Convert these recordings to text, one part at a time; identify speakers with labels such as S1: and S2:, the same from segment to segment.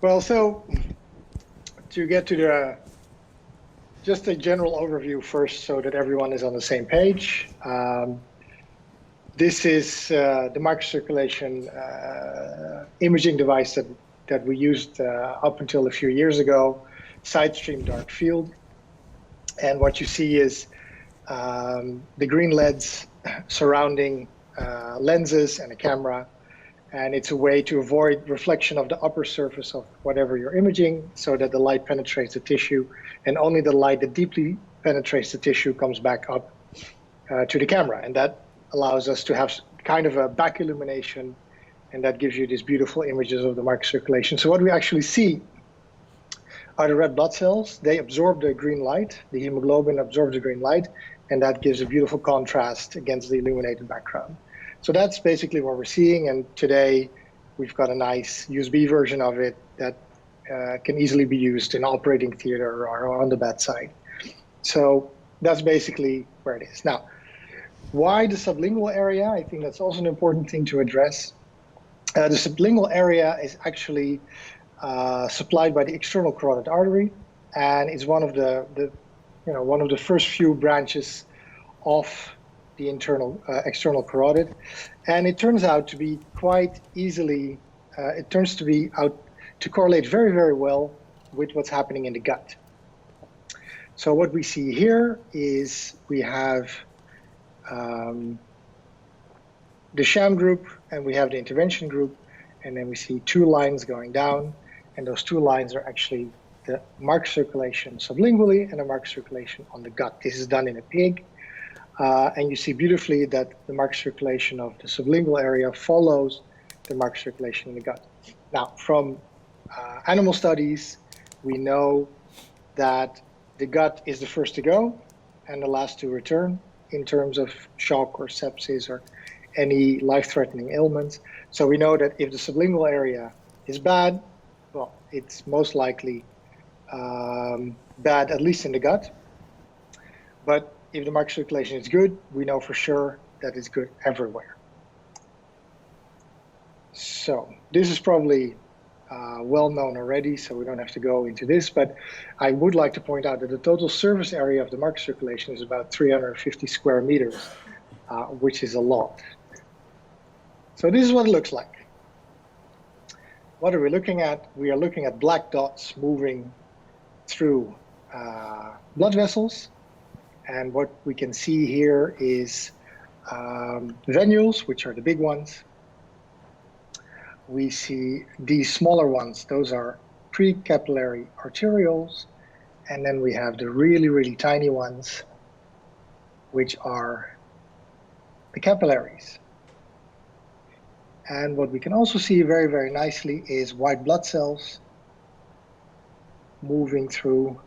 S1: Well, so to get to just a general overview first so that everyone is on the same page. This is the microcirculation imaging device that we used up until a few years ago, side stream dark field. And what you see is the green LEDs surrounding lenses and a camera. And it's a way to avoid reflection of the upper surface of whatever you're imaging so that the light penetrates the tissue, and only the light that deeply penetrates the tissue comes back up to the camera. And that allows us to have kind of a back illumination, and that gives you these beautiful images of the microcirculation. So what we actually see are the red blood cells. They absorb the green light, the hemoglobin absorbs the green light, and that gives a beautiful contrast against the illuminated background. So that's basically what we're seeing, and today we've got a nice USB version of it that can easily be used in operating theater or on the bedside. So that's basically where it is. Now, why the sublingual area? I think that's also an important thing to address. The sublingual area is actually supplied by the external carotid artery, and is one of the first few branches of the external carotid, and it turns out to be quite easily, it turns to be out to correlate very, very well with what's happening in the gut. So what we see here is we have the sham group and we have the intervention group, and then we see two lines going down, and those two lines are actually the microcirculation sublingually and the microcirculation on the gut. This is done in a pig. And you see beautifully that the microcirculation of the sublingual area follows the microcirculation in the gut. Now, from animal studies, we know that the gut is the first to go and the last to return in terms of shock or sepsis or any life-threatening ailments. So we know that if the sublingual area is bad, well, it's most likely bad, at least in the gut. But if the microcirculation is good, we know for sure that it's good everywhere. So this is probably well known already, so we don't have to go into this, but I would like to point out that the total surface area of the microcirculation is about 350 square meters, which is a lot. So this is what it looks like. What are we looking at? We are looking at black dots moving through blood vessels. And what we can see here is venules, which are the big ones. We see these smaller ones, those are precapillary arterioles. And then we have the really, really tiny ones, which are the capillaries. And what we can also see very, very nicely is white blood cells moving through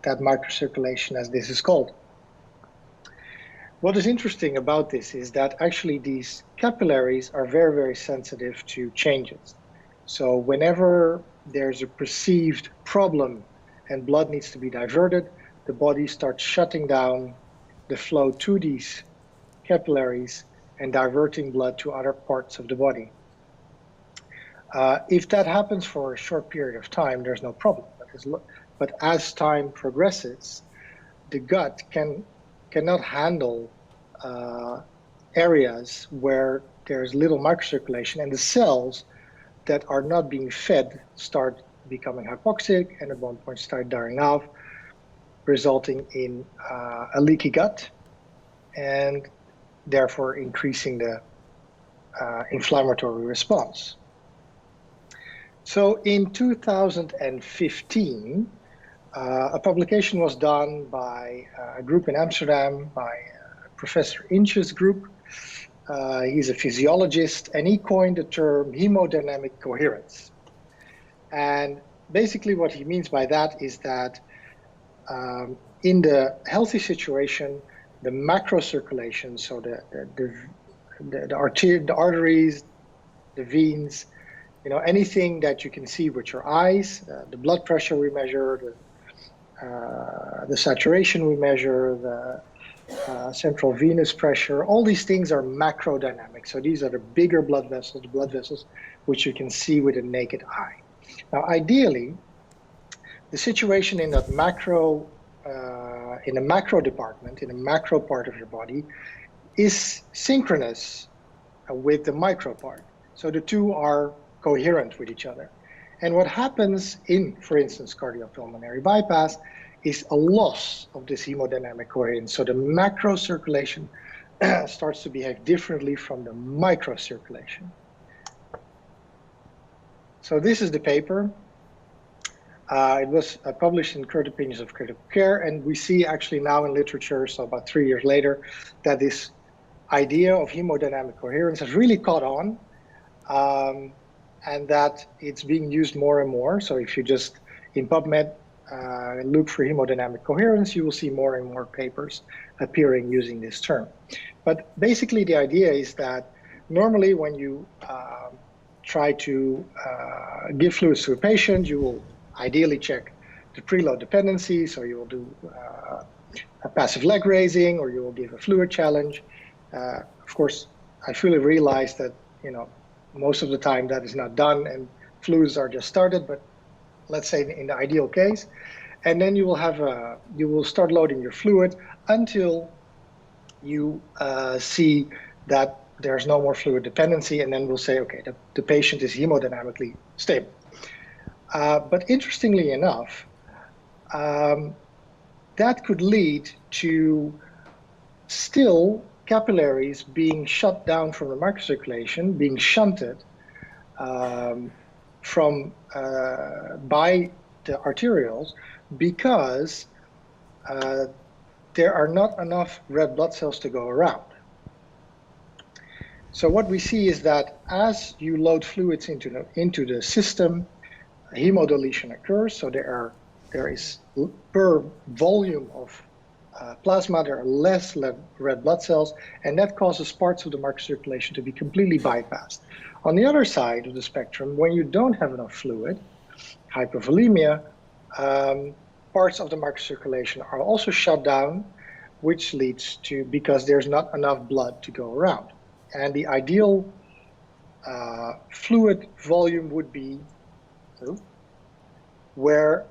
S1: that microcirculation, as this is called. What is interesting about this is that actually these capillaries are very, very sensitive to changes. So whenever there's a perceived problem and blood needs to be diverted, the body starts shutting down the flow to these capillaries and diverting blood to other parts of the body. If that happens for a short period of time, there's no problem. But as time progresses, the gut cannot handle areas where there's little microcirculation, and the cells that are not being fed start becoming hypoxic and at one point start dying off, resulting in a leaky gut and therefore increasing the inflammatory response. So in 2015, a publication was done by a group in Amsterdam, by Professor Inch's group. He's a physiologist, and he coined the term hemodynamic coherence. And basically what he means by that is that in the healthy situation, the macrocirculation, so the arteries, the veins, anything that you can see with your eyes, the blood pressure we measure, the saturation we measure, central venous pressure. All these things are macrodynamic. So these are the bigger blood vessels, which you can see with a naked eye. Now, ideally, the situation in that macro, in the macro department, in the macro part of your body, is synchronous with the micro part. So the two are coherent with each other. And what happens in, for instance, cardiopulmonary bypass is a loss of this hemodynamic coherence. So the macrocirculation starts to behave differently from the microcirculation. So this is the paper. It was published in Current Opinions of Critical Care, and we see actually now in literature, so about 3 years later, that this idea of hemodynamic coherence has really caught on, and that it's being used more and more. So if you just, in PubMed, look for hemodynamic coherence, you will see more and more papers appearing using this term. But basically the idea is that normally when you try to give fluids to a patient, you will ideally check the preload dependency, so you will do a passive leg raising, or you will give a fluid challenge. Of course, I fully realize that, you know, most of the time that is not done and fluids are just started, but let's say in the ideal case. And then you will have you will start loading your fluid until you see that there's no more fluid dependency, and then we'll say, okay, the patient is hemodynamically stable. But interestingly enough, that could lead to still capillaries being shut down from the microcirculation, being shunted by the arterioles, because there are not enough red blood cells to go around. So what we see is that as you load fluids into the system, hemodeletion occurs. So there is per volume of plasma, there are less red blood cells, and that causes parts of the microcirculation to be completely bypassed. On the other side of the spectrum, when you don't have enough fluid, hypovolemia, parts of the microcirculation are also shut down, which leads to, because there's not enough blood to go around. And the ideal fluid volume would be where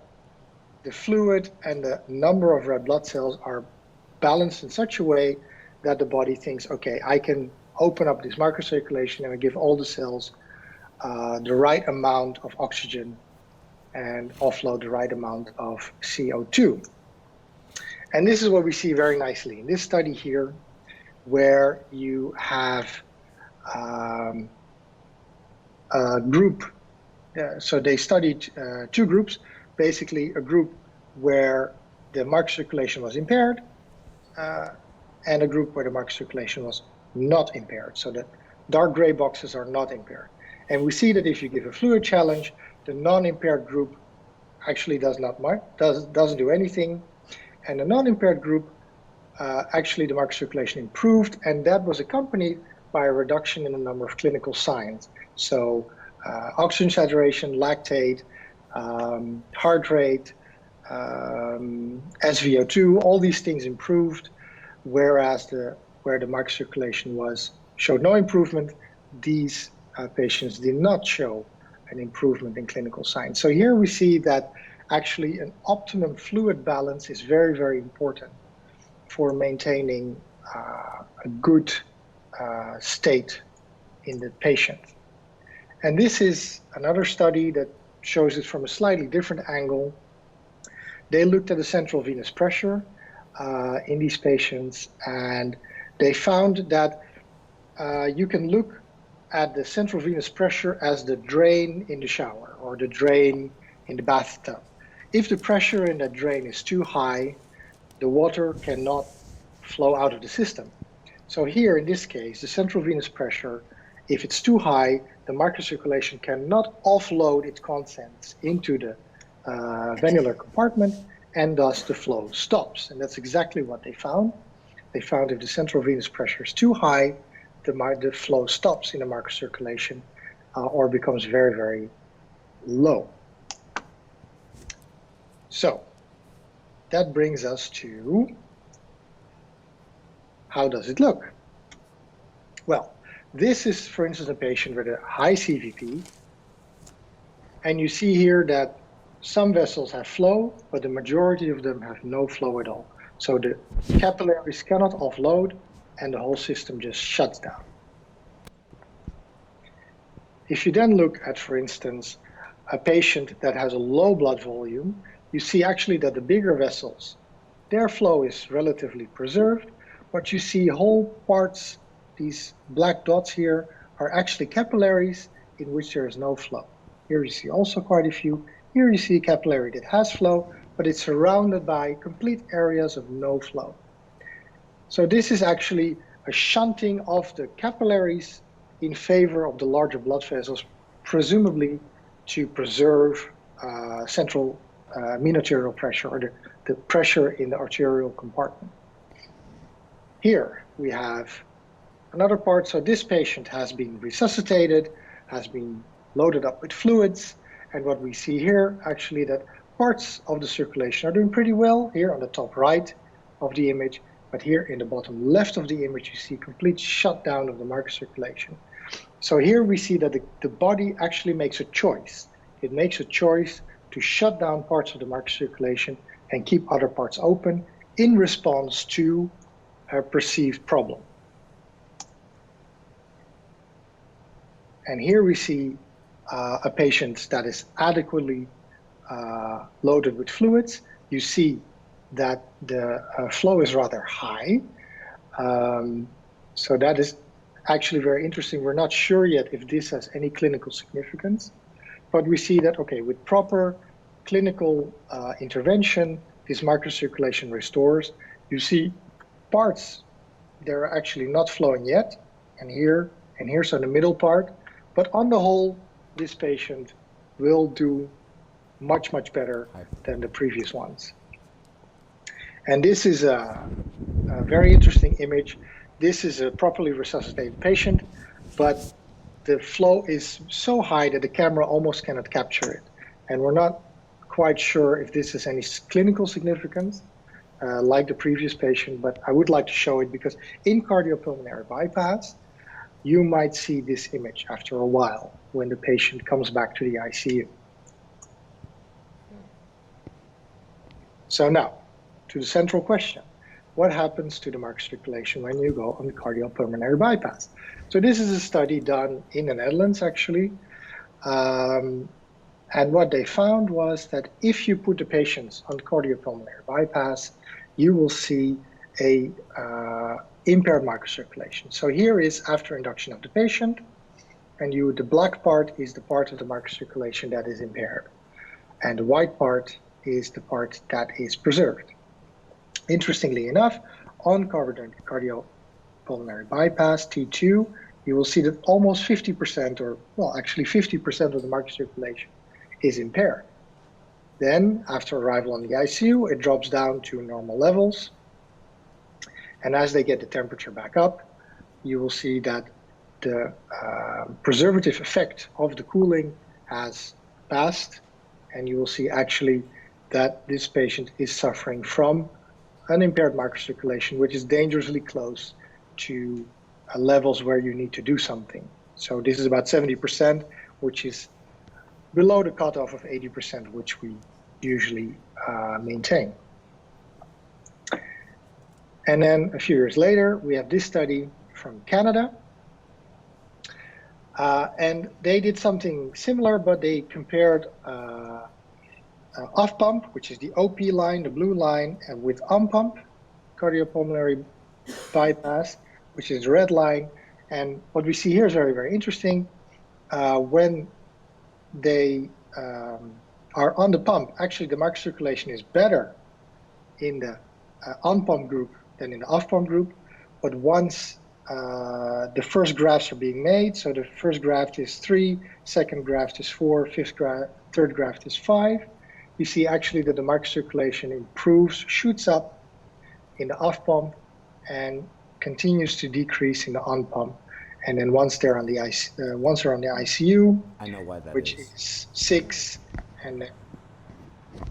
S1: the fluid and the number of red blood cells are balanced in such a way that the body thinks, okay, I can open up this microcirculation and give all the cells the right amount of oxygen and offload the right amount of CO2. And this is what we see very nicely in this study here, where you have a group. So they studied two groups, basically a group where the microcirculation was impaired and a group where the microcirculation was not impaired. So the dark gray boxes are not impaired. And we see that if you give a fluid challenge, the non-impaired group actually doesn't do anything. And the non-impaired group, actually the microcirculation improved, and that was accompanied by a reduction in the number of clinical signs. So oxygen saturation, lactate, heart rate, SVO2, all these things improved, whereas where the microcirculation showed no improvement, these patients did not show an improvement in clinical signs. So here we see that actually an optimum fluid balance is very, very important for maintaining a good state in the patient. And this is another study that shows it from a slightly different angle. They looked at the central venous pressure in these patients, and they found that you can look at the central venous pressure as the drain in the shower or the drain in the bathtub. If the pressure in that drain is too high, the water cannot flow out of the system. So here in this case, the central venous pressure, if it's too high, the microcirculation cannot offload its contents into the venular compartment, and thus the flow stops. And that's exactly what they found. They found if the central venous pressure is too high, the flow stops in the microcirculation or becomes very, very low. So that brings us to how does it look? Well, this is, for instance, a patient with a high CVP, and you see here that some vessels have flow, but the majority of them have no flow at all. So the capillaries cannot offload, and the whole system just shuts down. If you then look at, for instance, a patient that has a low blood volume, you see actually that the bigger vessels, their flow is relatively preserved, but you see whole parts, these black dots here, are actually capillaries in which there is no flow. Here you see also quite a few. Here you see a capillary that has flow, but it's surrounded by complete areas of no flow. So this is actually a shunting of the capillaries in favor of the larger blood vessels, presumably to preserve central mean arterial pressure, or the pressure in the arterial compartment. Here we have another part. So this patient has been resuscitated, has been loaded up with fluids, and what we see here actually that parts of the circulation are doing pretty well here on the top right of the image, but here in the bottom left of the image you see complete shutdown of the microcirculation. So here we see that the body actually makes a choice. It makes a choice to shut down parts of the microcirculation and keep other parts open in response to a perceived problem. And here we see a patient that is adequately loaded with fluids. You see that the flow is rather high. So that is actually very interesting. We're not sure yet if this has any clinical significance, but we see that, okay, with proper clinical intervention, this microcirculation restores. You see parts, they're actually not flowing yet, and here's on the middle part, but on the whole, this patient will do much, much better than the previous ones. And this is a very interesting image. This is a properly resuscitated patient, but the flow is so high that the camera almost cannot capture it. And we're not quite sure if this has any clinical significance, like the previous patient, but I would like to show it because in cardiopulmonary bypass, you might see this image after a while when the patient comes back to the ICU. So now, to the central question. What happens to the microcirculation when you go on the cardiopulmonary bypass? So this is a study done in the Netherlands, actually. And what they found was that if you put the patients on cardiopulmonary bypass, you will see a impaired microcirculation. So here is after induction of the patient, and the black part is the part of the microcirculation that is impaired. And the white part is the part that is preserved. Interestingly enough, on cardiopulmonary bypass, T2, you will see that almost 50%, or well, actually 50% of the microcirculation is impaired. Then, after arrival on the ICU, it drops down to normal levels. And as they get the temperature back up, you will see that the preservative effect of the cooling has passed, and you will see actually that this patient is suffering from unimpaired microcirculation, which is dangerously close to levels where you need to do something. So this is about 70%, which is below the cutoff of 80%, which we usually maintain. And then a few years later, we have this study from Canada. And they did something similar, but they compared off pump, which is the OP line, the blue line, and with on pump cardiopulmonary bypass, which is the red line. And what we see here is very, very interesting. When they are on the pump, actually the microcirculation is better in the on pump group than in the off pump group. But once the first grafts are being made, so the first graft is 3, second graft is 4, third graft is 5, you see actually that the microcirculation improves, shoots up in the off pump and continues to decrease in the on pump. And then once they're on the ICU,
S2: I know why that
S1: which is 6, and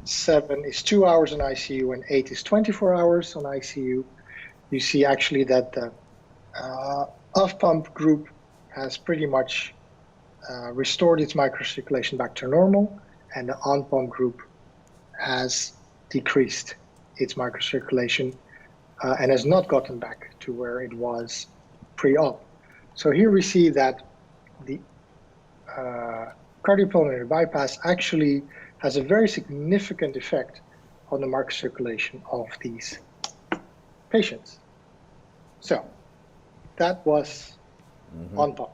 S1: 7 is 2 hours on ICU, and 8 is 24 hours on ICU, you see actually that the off-pump group has pretty much restored its microcirculation back to normal, and the on-pump group has decreased its microcirculation and has not gotten back to where it was pre-op. So here we see that the cardiopulmonary bypass actually has a very significant effect on the microcirculation of these patients. So that was on pump.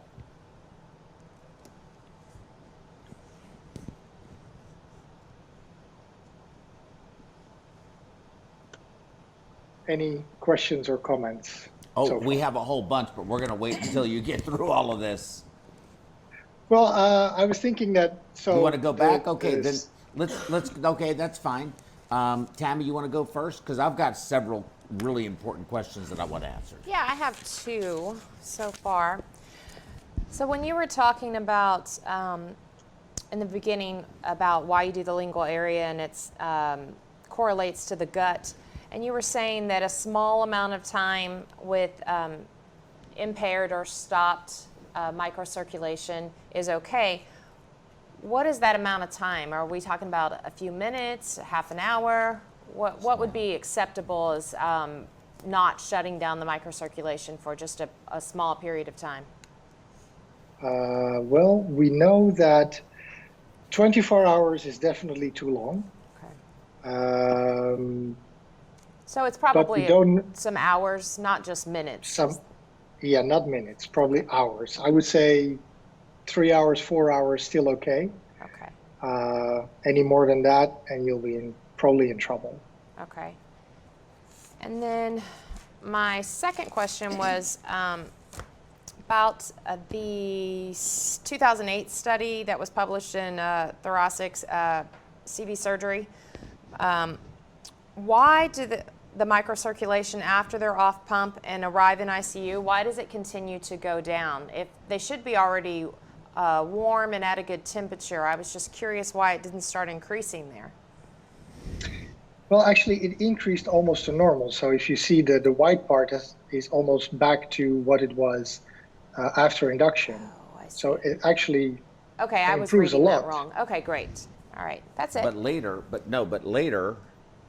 S1: Any questions or comments?
S2: Oh, we have a whole bunch, but we're going to wait until you get through all of this.
S1: Well, I was thinking that. So
S2: you want to go back? Okay, then let's. Okay, that's fine. Tammy, you want to go first? Because I've got several really important questions that I want to answer.
S3: Yeah, I have two so far. So when you were talking about in the beginning about why you do the lingual area and it's correlates to the gut, and you were saying that a small amount of time with impaired or stopped microcirculation is okay. What is that amount of time? Are we talking about a few minutes, half an hour? What would be acceptable as not shutting down the microcirculation for just a small period of time?
S1: Well, we know that 24 hours is definitely too long.
S3: Okay. So it's probably some hours, not just minutes.
S1: Yeah, not minutes, probably hours. I would say 3 hours, 4 hours, still okay.
S3: Okay.
S1: Any more than that, and you'll be probably in trouble.
S3: Okay. And then my second question was about the 2008 study that was published in Thoracic CV Surgery. Why do the microcirculation after they're off pump and arrive in ICU, why does it continue to go down? If they should be already warm and at a good temperature, I was just curious why it didn't start increasing there.
S1: Well, actually, it increased almost to normal. So if you see the white part is almost back to what it was after induction.
S3: Oh, I see.
S1: So it actually
S3: okay, I was
S1: improves
S3: reading
S1: a lot.
S3: that wrong. Okay, great. All right, that's it.
S2: But later,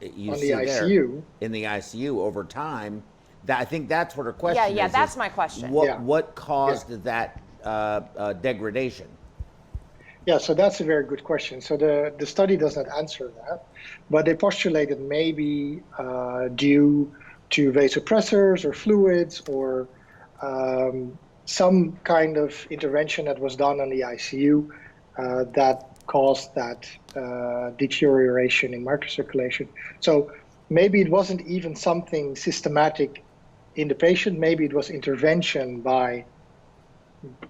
S2: you
S1: on
S2: see
S1: the
S2: there
S1: ICU.
S2: In the ICU over time, I think that's what her question is.
S3: Yeah, that's my question.
S2: What caused that degradation?
S1: Yeah, so that's a very good question. So the study does not answer that, but they postulated maybe due to vasopressors or fluids or some kind of intervention that was done on the ICU that caused that deterioration in microcirculation. So maybe it wasn't even something systematic in the patient. Maybe it was intervention by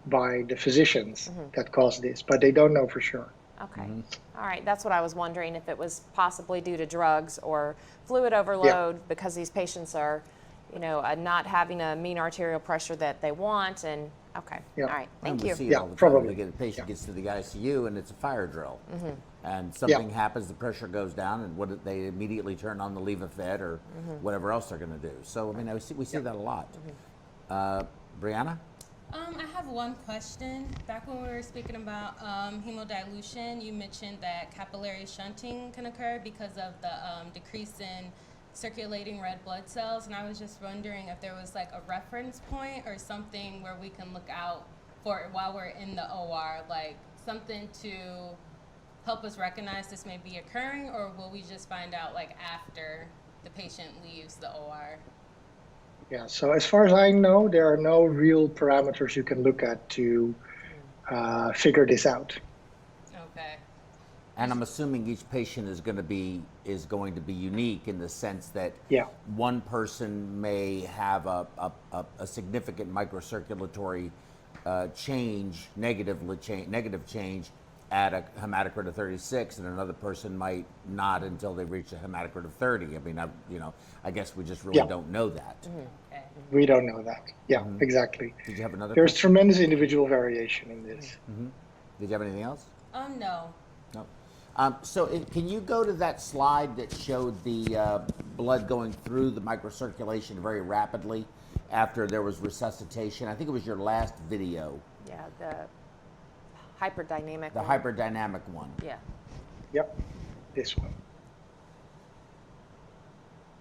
S1: the physicians that caused this, but they don't know for sure.
S3: Okay. All right. That's what I was wondering, if it was possibly due to drugs or fluid overload because these patients are, not having a mean arterial pressure that they want. And okay.
S1: Yeah.
S3: All right. Thank you.
S2: See it all the time.
S1: Probably.
S2: The patient gets to the ICU and it's a fire drill, and something happens, the pressure goes down, and they immediately turn on the levo-fed or whatever else they're going to do. So I mean, we see that a lot. Brianna?
S4: I have one question. Back when we were speaking about hemodilution, you mentioned that capillary shunting can occur because of the decrease in circulating red blood cells, and I was just wondering if there was like a reference point or something where we can look out for while we're in the OR, like something to help us recognize this may be occurring, or will we just find out like after the patient leaves the OR?
S1: Yeah, so as far as I know, there are no real parameters you can look at to figure this out.
S4: Okay.
S2: And I'm assuming each patient is going to be unique in the sense that one person may have a significant microcirculatory change, negative change at a hematocrit of 36, and another person might not until they reach a hematocrit of 30. I mean, I guess we just really don't know that.
S4: Okay.
S1: We don't know that. Yeah, exactly.
S2: Did you have another
S1: There's
S2: question?
S1: tremendous individual variation in this.
S2: Did you have anything else?
S4: No.
S2: No. Can you go to that slide that showed the blood going through the microcirculation very rapidly after there was resuscitation? I think it was your last video.
S3: Yeah, the hyperdynamic
S2: The
S3: one.
S2: hyperdynamic one.
S3: Yeah.
S1: Yep, this one.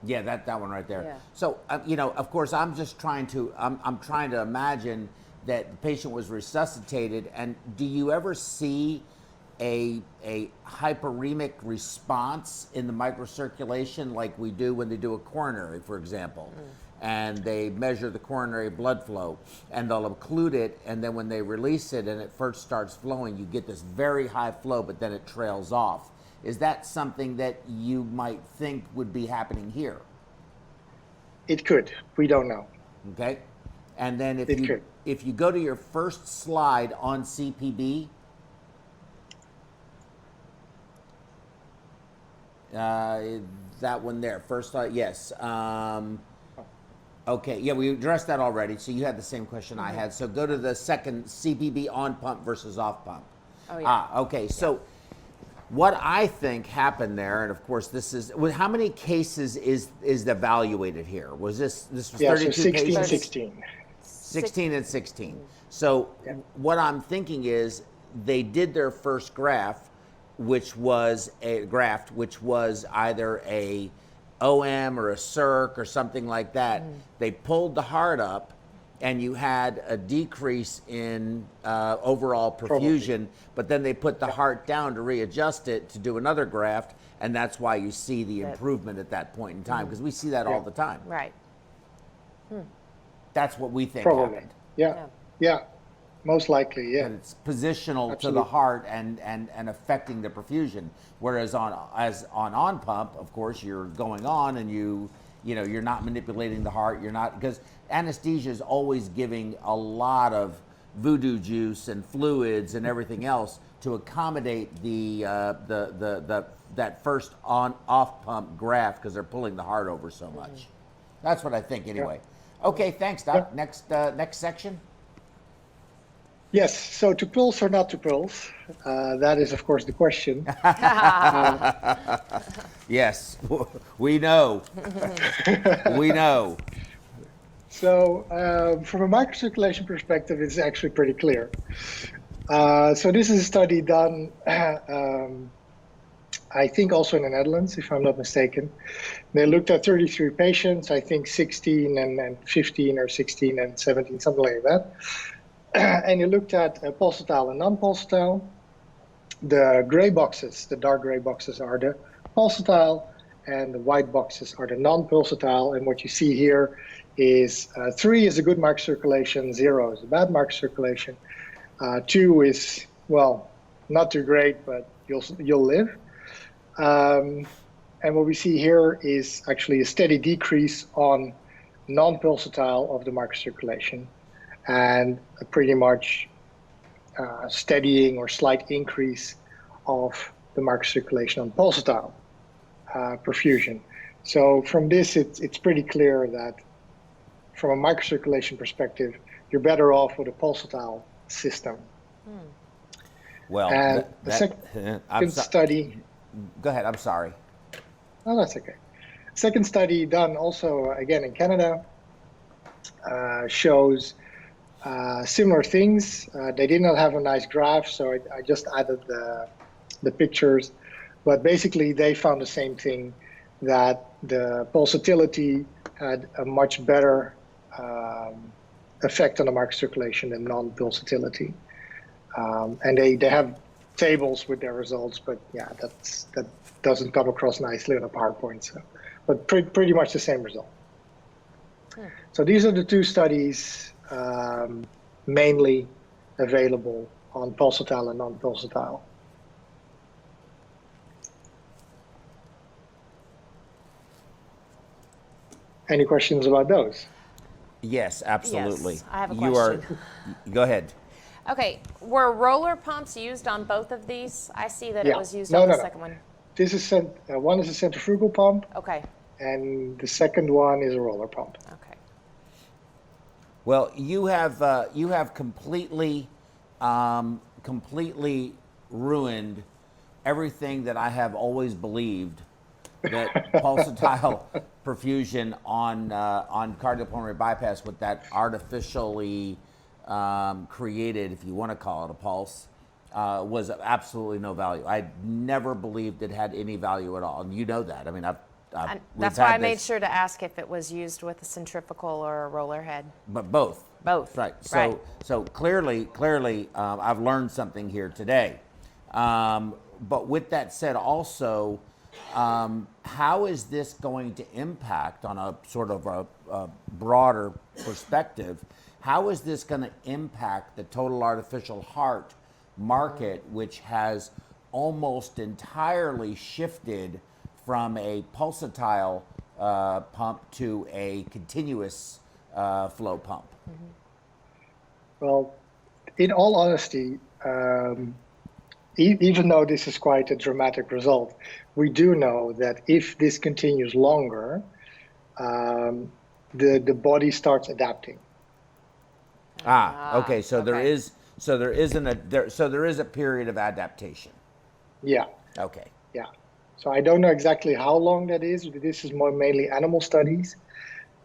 S2: Yeah, that one right there.
S3: Yeah.
S2: So, of course, I'm just trying to, I'm trying to imagine that the patient was resuscitated. And do you ever see a hyperemic response in the microcirculation like we do when they do a coronary, for example? And they measure the coronary blood flow, and they'll occlude it, and then when they release it and it first starts flowing, you get this very high flow, but then it trails off. Is that something that you might think would be happening here?
S1: It could. We don't know.
S2: Okay. And then
S1: It could.
S2: if you go to your first slide on CPB, that one there, first slide, yes. Okay, yeah, we addressed that already, so you had the same question I had. So go to the second, CPB on pump versus off pump.
S3: Oh, yeah.
S2: Okay, so what I think happened there, and of course this is, how many cases is evaluated here? Was this was 32
S1: so 16,
S2: patients?
S1: 16.
S2: 16 and 16. So what I'm thinking is they did their first graft, which was either a OM or a circ or something like that. They pulled the heart up, and you had a decrease in overall perfusion, but then they put the heart down to readjust it to do another graft, and that's why you see the improvement at that point in time, because we see that all the time.
S3: Right.
S2: That's what we think
S1: Probably.
S2: happened.
S1: Yeah. Most likely, yeah.
S2: And it's positional to
S1: Absolutely.
S2: the heart and affecting the perfusion. Whereas on pump, of course, you're going on and you're not manipulating the heart. You're not, because anesthesia is always giving a lot of voodoo juice and fluids and everything else to accommodate that first off pump graft, because they're pulling the heart over so much. That's what I think anyway. Okay, thanks, Doc. Next section.
S1: Yes, so to pulse or not to pulse, that is, of course, the question.
S2: Yes, we know. We know.
S1: So from a microcirculation perspective, it's actually pretty clear. So this is a study done, I think also in the Netherlands, if I'm not mistaken. They looked at 33 patients, I think 16 and 15 or 16 and 17, something like that. And you looked at pulsatile and non-pulsatile. The gray boxes, the dark gray boxes, are the pulsatile, and the white boxes are the non-pulsatile. And what you see here is 3 is a good microcirculation, 0 is a bad microcirculation. 2 is, well, not too great, but you'll live. And what we see here is actually a steady decrease on non-pulsatile of the microcirculation, and a pretty much steadying or slight increase of the microcirculation on pulsatile perfusion. So from this, it's pretty clear that from a microcirculation perspective, you're better off with a pulsatile system.
S2: Well,
S1: and the second study...
S2: Go ahead, I'm sorry.
S1: Oh, that's okay. Second study done also, again, in Canada, shows similar things. They did not have a nice graph, so I just added the pictures. But basically, they found the same thing, that the pulsatility had a much better effect on the microcirculation than non-pulsatility. And they have tables with their results, but yeah, that doesn't come across nicely on a PowerPoint. So, but pretty much the same result. So these are the two studies mainly available on pulsatile and non-pulsatile. Any questions about those?
S2: Yes, absolutely.
S3: Yes, I have a question.
S2: Go ahead.
S3: Okay, were roller pumps used on both of these? I see that
S1: Yeah.
S3: it was used on the second one.
S1: This is one is a centrifugal pump,
S3: Okay,
S1: and the second one is a roller pump.
S3: okay.
S2: Well, you have completely ruined everything that I have always believed, that pulsatile perfusion on cardiopulmonary bypass with that artificially created, if you want to call it a pulse, was of absolutely no value. I never believed it had any value at all, and you know that. I mean,
S3: that's why I made sure to ask if it was used with a centrifugal or a roller head.
S2: But both.
S3: Both.
S2: Right.
S3: Right.
S2: So clearly, I've learned something here today. But with that said, also, how is this going to impact, on a sort of a broader perspective, how is this going to impact the total artificial heart market, which has almost entirely shifted from a pulsatile pump to a continuous flow pump?
S1: Well, in all honesty, even though this is quite a dramatic result, we do know that if this continues longer, the body starts adapting.
S2: Okay. So
S3: okay.
S2: there is a period of adaptation.
S1: Yeah.
S2: Okay.
S1: Yeah. So I don't know exactly how long that is. This is more mainly animal studies.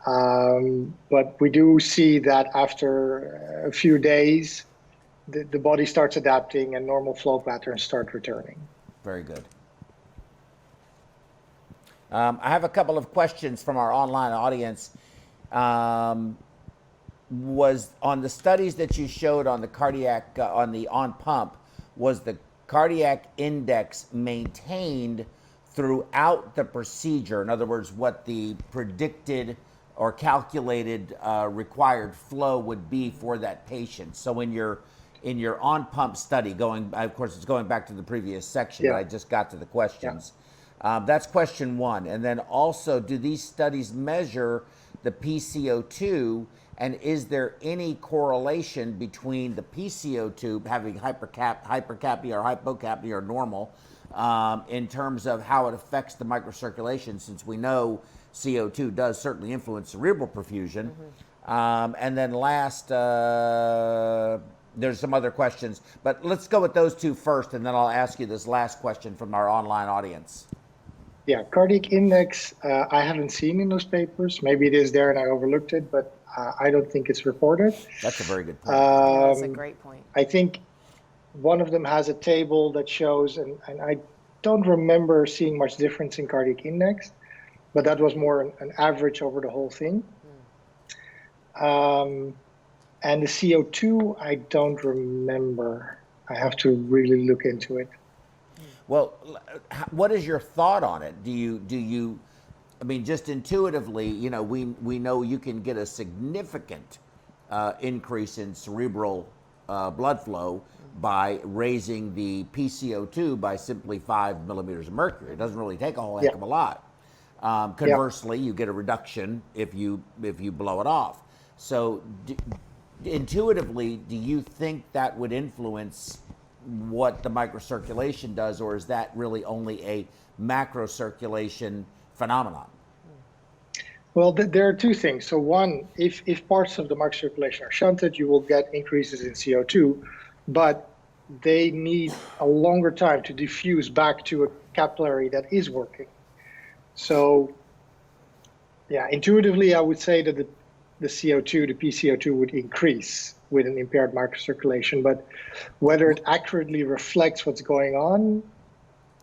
S1: But we do see that after a few days, the body starts adapting and normal flow patterns start returning.
S2: Very good. I have a couple of questions from our online audience. Was on the studies that you showed on the cardiac, on pump, was the cardiac index maintained throughout the procedure? In other words, what the predicted or calculated required flow would be for that patient. So in your on pump study, of course, it's going back to the previous section,
S1: Yeah.
S2: but I just got to the questions. Yeah. That's question one. And then also, do these studies measure the PCO2, and is there any correlation between the PCO2 having hypercapnia or hypocapnia or normal in terms of how it affects the microcirculation, since we know CO2 does certainly influence cerebral perfusion? And then last, there's some other questions, but let's go with those two first, and then I'll ask you this last question from our online audience.
S1: Yeah, cardiac index, I haven't seen in those papers. Maybe it is there and I overlooked it, but I don't think it's reported.
S2: That's a very good point.
S3: That's a great point.
S1: I think one of them has a table that shows, and I don't remember seeing much difference in cardiac index, but that was more an average over the whole thing. And the CO2, I don't remember. I have to really look into it.
S2: Well, what is your thought on it? Do you, I mean, just intuitively, you know, we know you can get a significant increase in cerebral blood flow by raising the PCO2 by simply 5 millimeters of mercury. It doesn't really take a whole heck of a lot. Conversely, you get a reduction if you blow it off. So intuitively, do you think that would influence what the microcirculation does, or is that really only a macrocirculation phenomenon?
S1: Well, there are two things. So one, if parts of the microcirculation are shunted, you will get increases in CO2, but they need a longer time to diffuse back to a capillary that is working. So yeah, intuitively, I would say that the CO2, the PCO2 would increase with an impaired microcirculation, but whether it accurately reflects what's going on.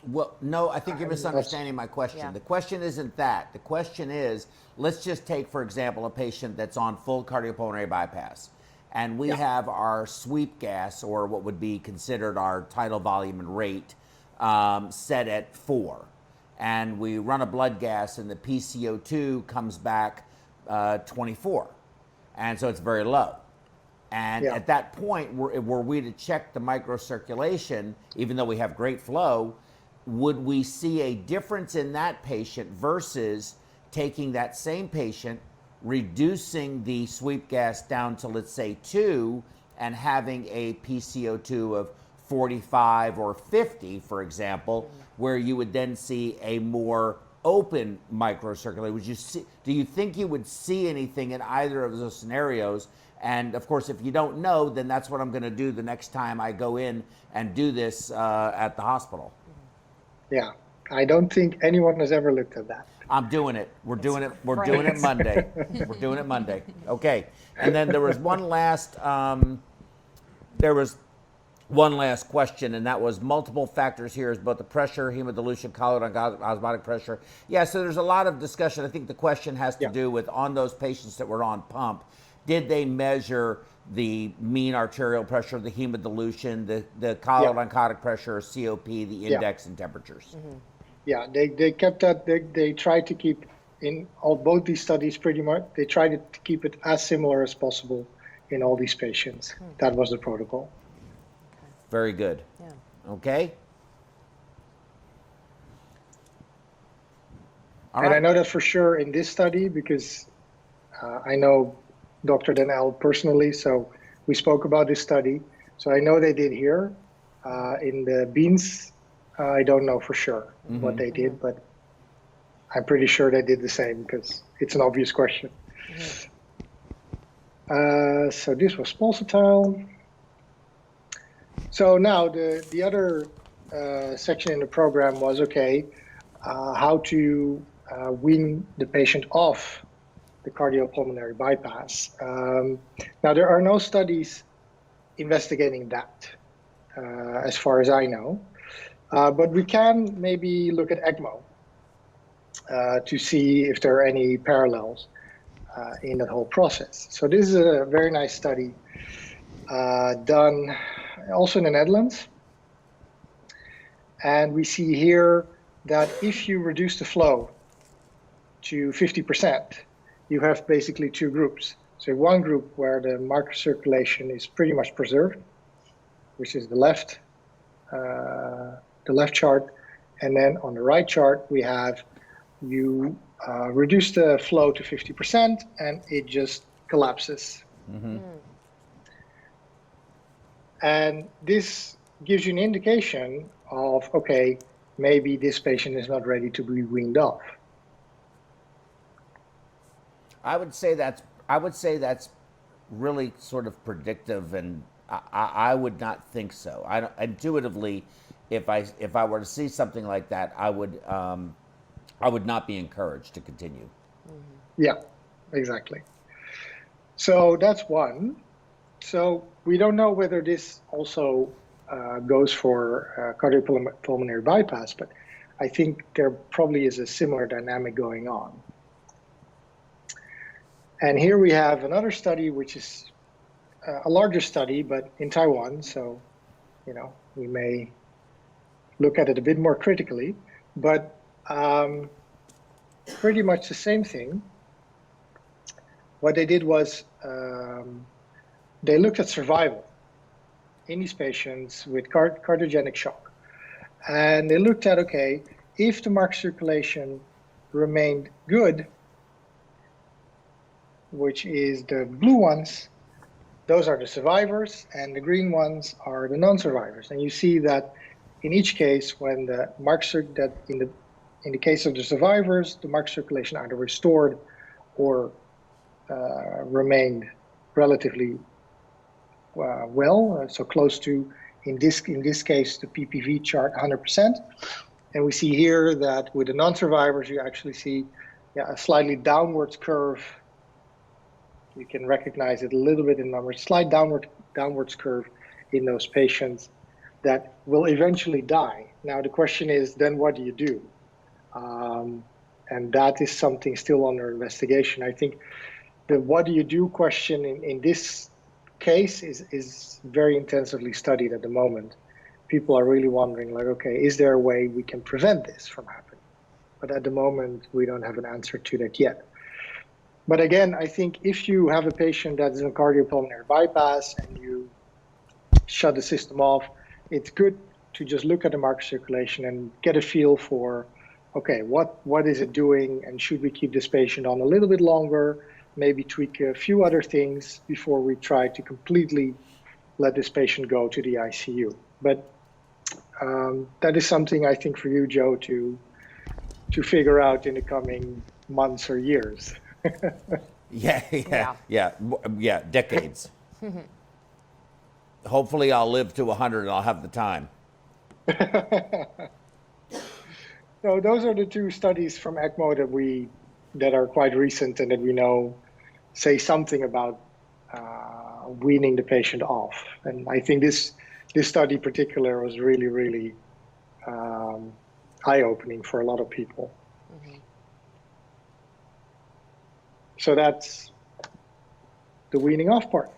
S2: Well, no, I think you're misunderstanding my question.
S3: Yeah.
S2: The question isn't that. The question is, let's just take, for example, a patient that's on full cardiopulmonary bypass, and we have our sweep gas, or what would be considered our tidal volume and rate, set at 4. And we run a blood gas, and the PCO2 comes back 24. And so it's very low. And at that point, were we to check the microcirculation, even though we have great flow, would we see a difference in that patient versus taking that same patient, reducing the sweep gas down to, let's say, 2, and having a PCO2 of 45 or 50, for example, where you would then see a more open microcirculation? Do you think you would see anything in either of those scenarios? And of course, if you don't know, then that's what I'm going to do the next time I go in and do this at the hospital.
S1: Yeah, I don't think anyone has ever looked at that.
S2: I'm doing it. We're doing it. We're doing it Monday. We're doing it Monday. Okay. And then there was one last. There was one last question, and that was multiple factors here is both the pressure, hemodilution, colloid osmotic pressure. Yeah. So there's a lot of discussion. I think the question has to do with on those patients that were on pump, did they measure the mean arterial pressure, the hemodilution, the colloid oncotic pressure, COP, the index, and temperatures?
S1: Yeah, they kept that. They tried to keep in both these studies pretty much. They tried to keep it as similar as possible in all these patients. That was the protocol.
S2: Very good.
S3: Yeah.
S2: Okay. All
S1: and
S2: right.
S1: I know that for sure in this study because I know Dr. Denel personally, so we spoke about this study. So I know they did here in the beans. I don't know for sure what they did, but I'm pretty sure they did the same because it's an obvious question. So this was Pulsatile. So now the other section in the program was, okay, how to wean the patient off the cardiopulmonary bypass. Now there are no studies investigating that, as far as I know. But we can maybe look at ECMO to see if there are any parallels in that whole process. So this is a very nice study done also in the Netherlands. And we see here that if you reduce the flow to 50%, you have basically two groups. So one group where the microcirculation is pretty much preserved, which is the left chart, and then on the right chart we have you reduce the flow to 50% and it just collapses. And this gives you an indication of, okay, maybe this patient is not ready to be weaned off.
S2: I would say that's really sort of predictive, and I would not think so. I don't, intuitively, if I were to see something like that, I would not be encouraged to continue.
S1: Yeah, exactly. So that's one. So we don't know whether this also goes for cardiopulmonary bypass, but I think there probably is a similar dynamic going on. And here we have another study, which is a larger study, but in Taiwan. So, you know, we may look at it a bit more critically, but pretty much the same thing. What they did was they looked at survival in these patients with cardiogenic shock. And they looked at, okay, if the microcirculation remained good, which is the blue ones, those are the survivors, and the green ones are the non-survivors. And you see that in each case, when the in the case of the survivors, the microcirculation either restored or remained relatively well, so close to, in this case, the PPV chart 100%. And we see here that with the non-survivors, you actually see a slightly downwards curve. You can recognize it a little bit in numbers, slight downwards curve in those patients that will eventually die. Now the question is, then what do you do? And that is something still under investigation. I think the what do you do question in this case is very intensively studied at the moment. People are really wondering, like, okay, is there a way we can prevent this from happening? But at the moment, we don't have an answer to that yet. But again, I think if you have a patient that is on cardiopulmonary bypass and you shut the system off, it's good to just look at the microcirculation and get a feel for, okay, what is it doing, and should we keep this patient on a little bit longer, maybe tweak a few other things before we try to completely let this patient go to the ICU. But that is something I think for you, Joe, to figure out in the coming months or years.
S2: Yeah, decades. Hopefully I'll live to 100 and I'll have the time.
S1: So those are the two studies from ECMO that are quite recent and that we know say something about weaning the patient off. And I think this study in particular was really, really eye-opening for a lot of people. Mm-hmm. So that's the weaning off part.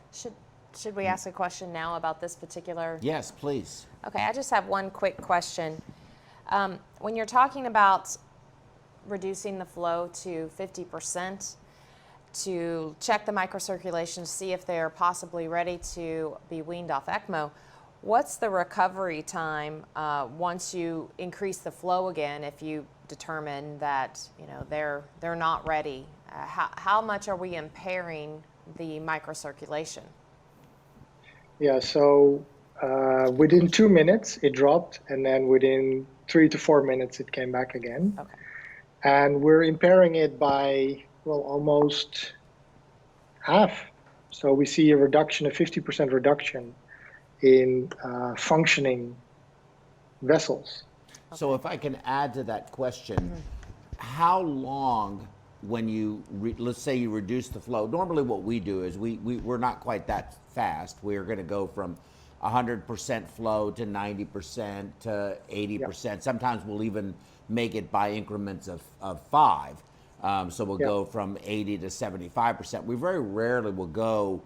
S3: Should we ask a question now about this particular?
S2: Yes, please.
S3: Okay, I just have one quick question. When you're talking about reducing the flow to 50% to check the microcirculation to see if they're possibly ready to be weaned off ECMO, what's the recovery time once you increase the flow again if you determine that they're not ready? How much are we impairing the microcirculation?
S1: Yeah, so within 2 minutes it dropped, and then within 3 to 4 minutes it came back again.
S3: Okay.
S1: And we're impairing it by, well, almost half. So we see a reduction, a 50% reduction in functioning vessels.
S2: So if I can add to that question, how long, when you, let's say you reduce the flow, normally what we do is we're not quite that fast. We're going to go from 100% flow to 90% to 80%. Yep. Sometimes we'll even make it by increments of 5. So we'll go from 80 to 75%. We very rarely will go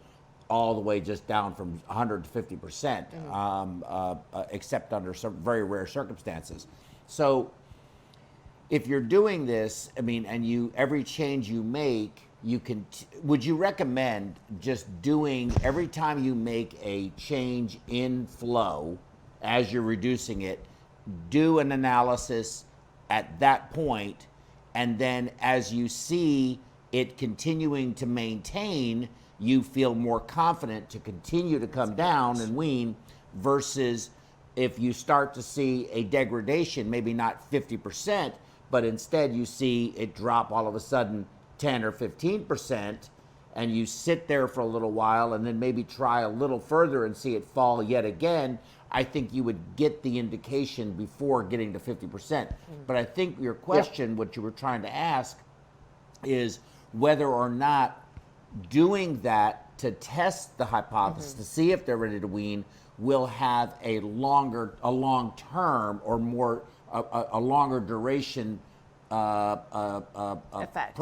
S2: all the way just down from 100 to 50%, except under some very rare circumstances. So if you're doing this, I mean, and every change you make, would you recommend just doing, every time you make a change in flow, as you're reducing it, do an analysis at that point, and then as you see it continuing to maintain, you feel more confident to continue to come down and wean, versus if you start to see a degradation, maybe not 50%, but instead you see it drop all of a sudden 10 or 15%, and you sit there for a little while and then maybe try a little further and see it fall yet again, I think you would get the indication before getting to 50%. But I think your question, what you were trying to ask, is whether or not doing that to test the hypothesis, to see if they're ready to wean, will have a long term or more a longer duration effect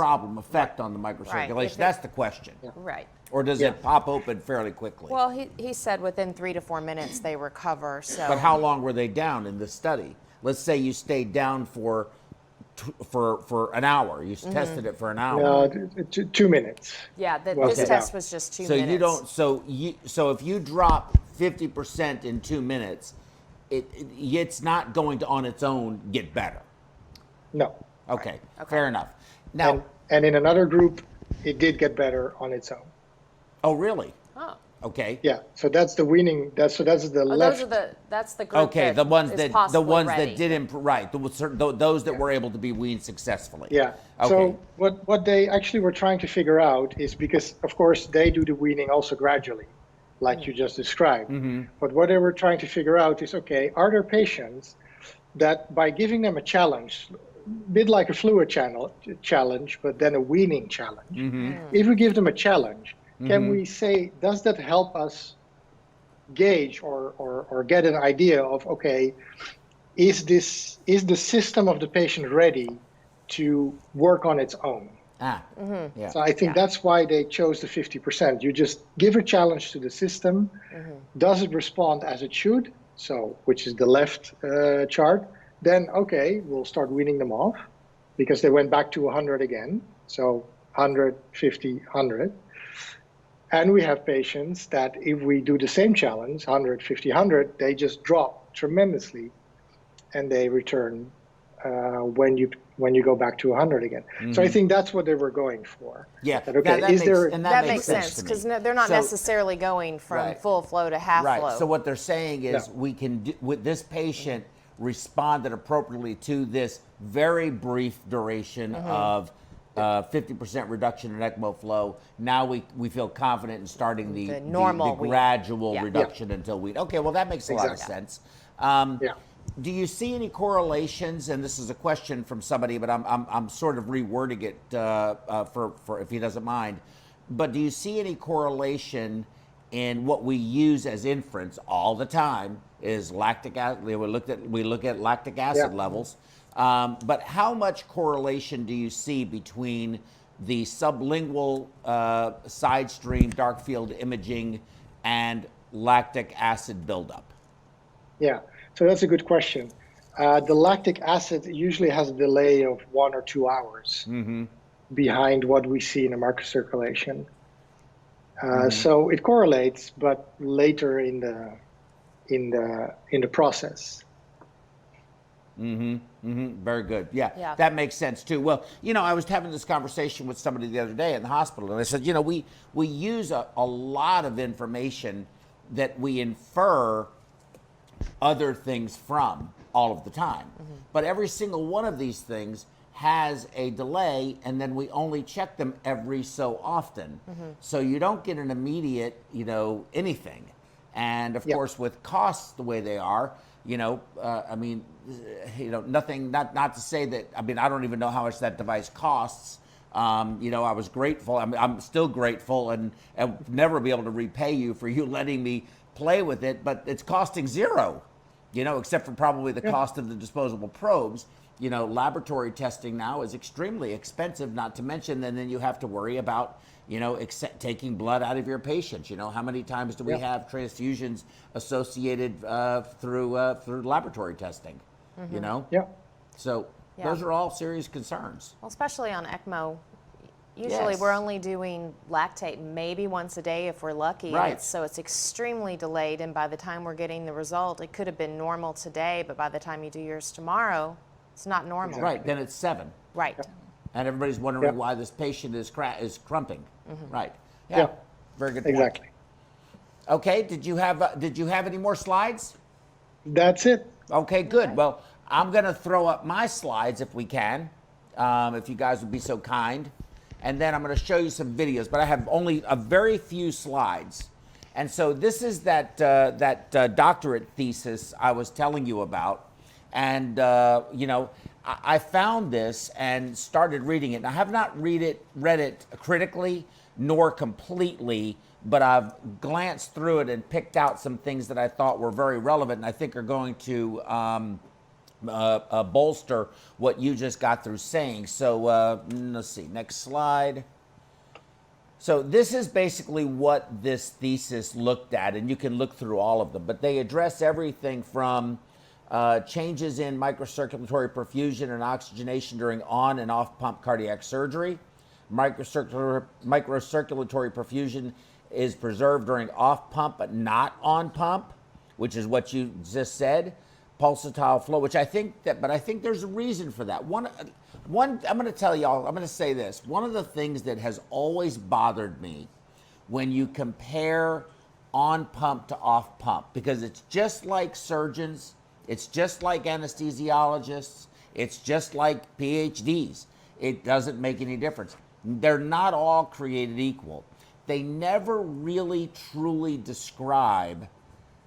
S2: on the microcirculation. Right. That's the question. Yeah.
S3: Right.
S2: Or does it pop open fairly quickly?
S3: Well, he said within 3 to 4 minutes they recover. So.
S2: But how long were they down in the study? Let's say you stayed down for an hour. You tested it for an hour.
S1: 2 minutes.
S3: Yeah, this test was just 2 minutes.
S2: So if you drop 50% in 2 minutes, it's not going to on its own get better.
S1: No.
S2: Okay. Fair enough. Now,
S1: and in another group, it did get better on its own.
S2: Oh, really?
S3: Oh.
S2: Okay.
S1: Yeah. So that's the weaning. That's the left.
S3: That's the group.
S2: Okay.
S3: That
S2: the ones
S3: ready.
S2: that did right. Those that were able to be weaned successfully.
S1: Yeah. Okay. So what they actually were trying to figure out is, because of course they do the weaning also gradually, like you just described. But what they were trying to figure out is, okay, are there patients that by giving them a challenge, a bit like a fluid challenge, but then a weaning challenge. If we give them a challenge, can we say, does that help us gauge or get an idea of, okay, is the system of the patient ready to work on its own? Yeah. So I think that's why they chose the 50%. You just give a challenge to the system. Does it respond as it should? So, which is the left chart. Then, okay, we'll start weaning them off, because they went back to 100 again. So 100, 50, 100. And we have patients that if we do the same challenge, 100, 50, 100, they just drop tremendously, and they return when you go back to 100 again. So I think that's what they were going for.
S2: Yeah,
S3: that makes sense, because they're not necessarily going from full flow to half flow.
S2: Right. So what they're saying is, we can do, with this patient responded appropriately to this very brief duration of 50% reduction in ECMO flow. Now we feel confident in starting the gradual reduction until we. Okay, well that makes a lot of sense. do you see any correlations? And this is a question from somebody, but I'm sort of rewording it for if he doesn't mind. But do you see any correlation in what we use as inference all the time is lactic acid? We look at lactic acid levels. But how much correlation do you see between the sublingual side stream dark field imaging and lactic acid buildup?
S1: Yeah, so that's a good question. The lactic acid usually has a delay of 1 or 2 hours behind what we see in a microcirculation. So it correlates, but later in the process.
S2: Very good. Yeah, that makes sense too. Well, I was having this conversation with somebody the other day in the hospital, and I said, we use a lot of information that we infer other things from all of the time. But every single one of these things has a delay, and then we only check them every so often. So you don't get an immediate, anything. And of course, with costs the way they are, nothing, not to say that, I don't even know how much that device costs. I was grateful. I'm still grateful, and I'll never be able to repay you for you letting me play with it, but it's costing zero, except for probably the cost of the disposable probes. Laboratory testing now is extremely expensive, not to mention, and then you have to worry about, taking blood out of your patients. How many times do we have transfusions associated through laboratory testing, So those are all serious concerns.
S3: Well, especially on ECMO. Usually we're only doing lactate maybe once a day if we're lucky.
S2: Right.
S3: And so it's extremely delayed, and by the time we're getting the result, it could have been normal today, but by the time you do yours tomorrow, it's not normal.
S2: Right, then it's 7.
S3: Right.
S2: And everybody's wondering why this patient is crumping. Right.
S1: Yeah.
S2: Very good point.
S1: Exactly.
S2: Okay, did you have any more slides?
S1: That's it.
S2: Okay, good. Well, I'm going to throw up my slides if we can, if you guys would be so kind. And then I'm going to show you some videos, but I have only a very few slides. And so this is that doctorate thesis I was telling you about. And, I found this and started reading it. And I have not read it critically nor completely, but I've glanced through it and picked out some things that I thought were very relevant and I think are going to bolster what you just got through saying. So let's see, next slide. So this is basically what this thesis looked at, and you can look through all of them, but they address everything from changes in microcirculatory perfusion and oxygenation during on and off pump cardiac surgery. Microcirculatory perfusion is preserved during off pump but not on pump, which is what you just said. Pulsatile flow, which I think there's a reason for that. One, I'm going to tell y'all, I'm going to say this. One of the things that has always bothered me when you compare on pump to off pump, because it's just like surgeons, it's just like anesthesiologists, it's just like PhDs. It doesn't make any difference. They're not all created equal. They never really truly describe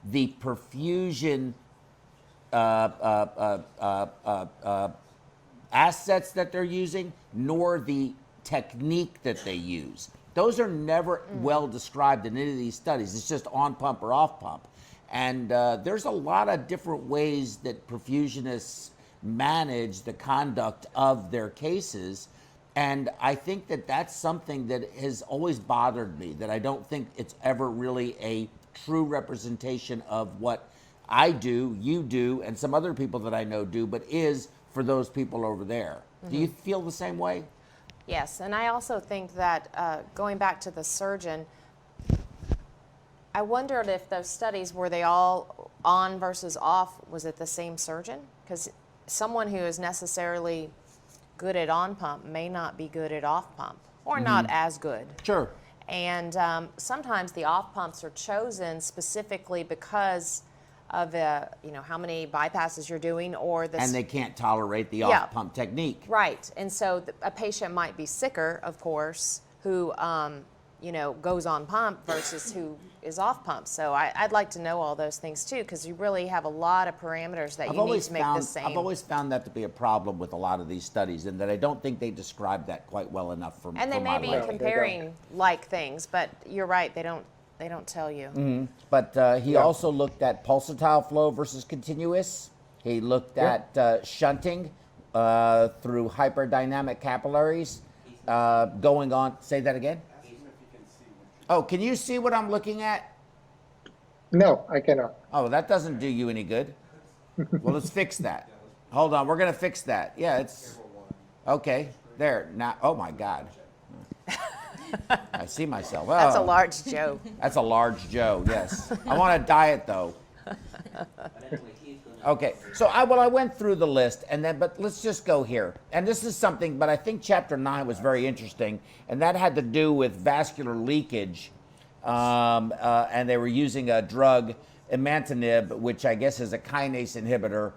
S2: the perfusion assets that they're using, nor the technique that they use. Those are never well described in any of these studies. It's just on pump or off pump. And there's a lot of different ways that perfusionists manage the conduct of their cases. And I think that that's something that has always bothered me, that I don't think it's ever really a true representation of what I do, you do, and some other people that I know do, but is for those people over there. Do you feel the same way?
S3: Yes, and I also think that going back to the surgeon, I wondered if those studies, were they all on versus off? Was it the same surgeon? Because someone who is necessarily good at on pump may not be good at off pump, or not as good.
S2: Sure.
S3: And sometimes the off pumps are chosen specifically because of how many bypasses you're doing, or the
S2: and they can't tolerate the off pump technique.
S3: Right, and so a patient might be sicker, of course, who goes on pump versus who is off pump. So I'd like to know all those things too, because you really have a lot of parameters that you need to make this same.
S2: I've always found that to be a problem with a lot of these studies, and that I don't think they describe that quite well enough for
S3: And they may be comparing like things, but you're right, they don't tell you.
S2: Mm-hmm. But he also looked at pulsatile flow versus continuous. He looked at shunting through hyperdynamic capillaries going on. Say that again? Oh, can you see what I'm looking at?
S1: No, I cannot.
S2: Oh, that doesn't do you any good. Well, let's fix that. Hold on, we're going to fix that. Yeah, it's okay. There. Now, oh my God. I see myself. Oh,
S3: That's a large Joe.
S2: That's a large Joe, yes. I want a diet though. Okay, so I went through the list, but let's just go here. And this is something, but I think chapter 9 was very interesting, and that had to do with vascular leakage. And they were using a drug, imatinib, which I guess is a kinase inhibitor,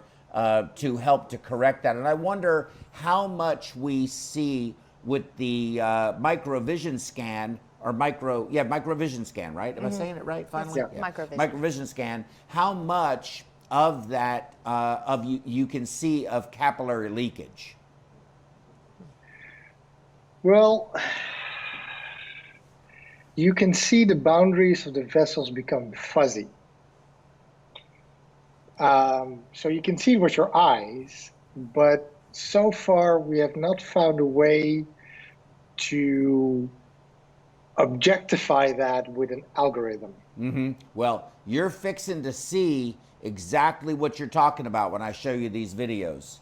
S2: to help to correct that. And I wonder how much we see with the MicroVision scan, or MicroVision scan, right? Am I saying it right finally?
S3: Yeah. MicroVision.
S2: MicroVision scan, how much of that you can see of capillary leakage?
S1: Well, you can see the boundaries of the vessels become fuzzy. So you can see it with your eyes, but so far we have not found a way to objectify that with an algorithm.
S2: Mm-hmm. Well, you're fixing to see exactly what you're talking about when I show you these videos.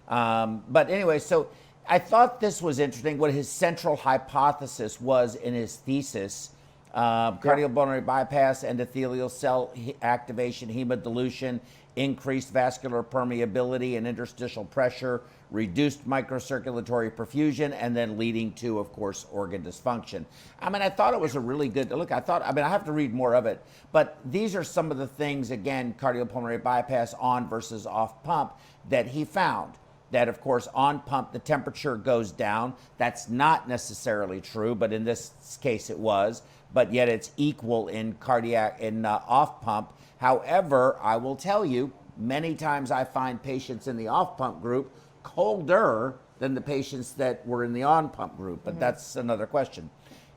S2: But anyway, so I thought this was interesting, what his central hypothesis was in his thesis. Cardiopulmonary bypass, endothelial cell activation, hemodilution, increased vascular permeability and interstitial pressure, reduced microcirculatory perfusion, and then leading to, of course, organ dysfunction. I mean, I thought it was a really good look. I have to read more of it, but these are some of the things, again, cardiopulmonary bypass on versus off pump, that he found. That, of course, on pump, the temperature goes down. That's not necessarily true, but in this case it was. But yet it's equal in off pump. However, I will tell you, many times I find patients in the off pump group colder than the patients that were in the on pump group, but that's another question.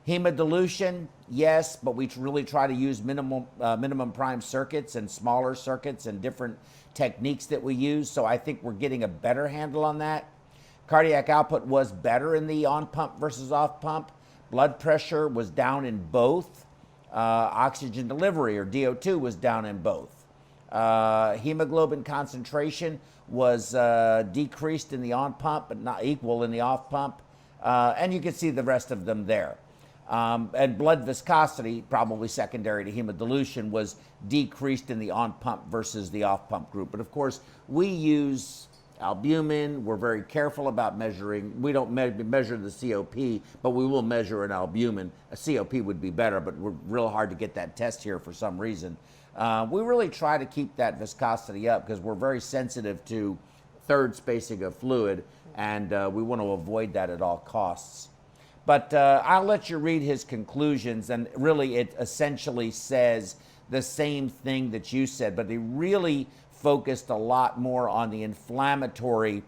S2: Hemodilution, yes, but we really try to use minimum prime circuits and smaller circuits and different techniques that we use, so I think we're getting a better handle on that. Cardiac output was better in the on pump versus off pump. Blood pressure was down in both. Oxygen delivery, or DO2, was down in both. Hemoglobin concentration was decreased in the on pump, but not equal in the off pump. And you can see the rest of them there. And blood viscosity, probably secondary to hemodilution, was decreased in the on pump versus the off pump group. But of course, we use albumin. We're very careful about measuring. We don't measure the COP, but we will measure an albumin. A COP would be better, but we're real hard to get that test here for some reason. We really try to keep that viscosity up because we're very sensitive to third spacing of fluid, and we want to avoid that at all costs. But I'll let you read his conclusions, and really it essentially says the same thing that you said, but he really focused a lot more on the inflammatory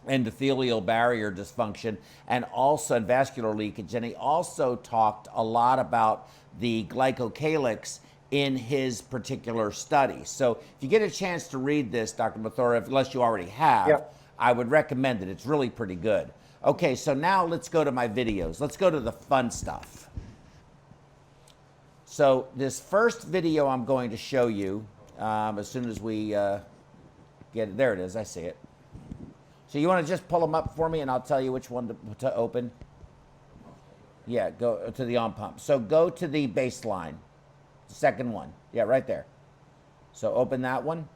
S2: endothelial barrier dysfunction and also vascular leakage. And he also talked a lot about the glycocalyx in his particular study. So if you get a chance to read this, Dr. Mathura, unless you already have, I would recommend it. It's really pretty good. Okay, so now let's go to my videos. Let's go to the fun stuff. So this first video I'm going to show you, as soon as we get it, there it is, I see it. So you want to just pull them up for me and I'll tell you which one to open? Yeah, go to the on pump. So go to the baseline, second one. Yeah, right there. So open that one.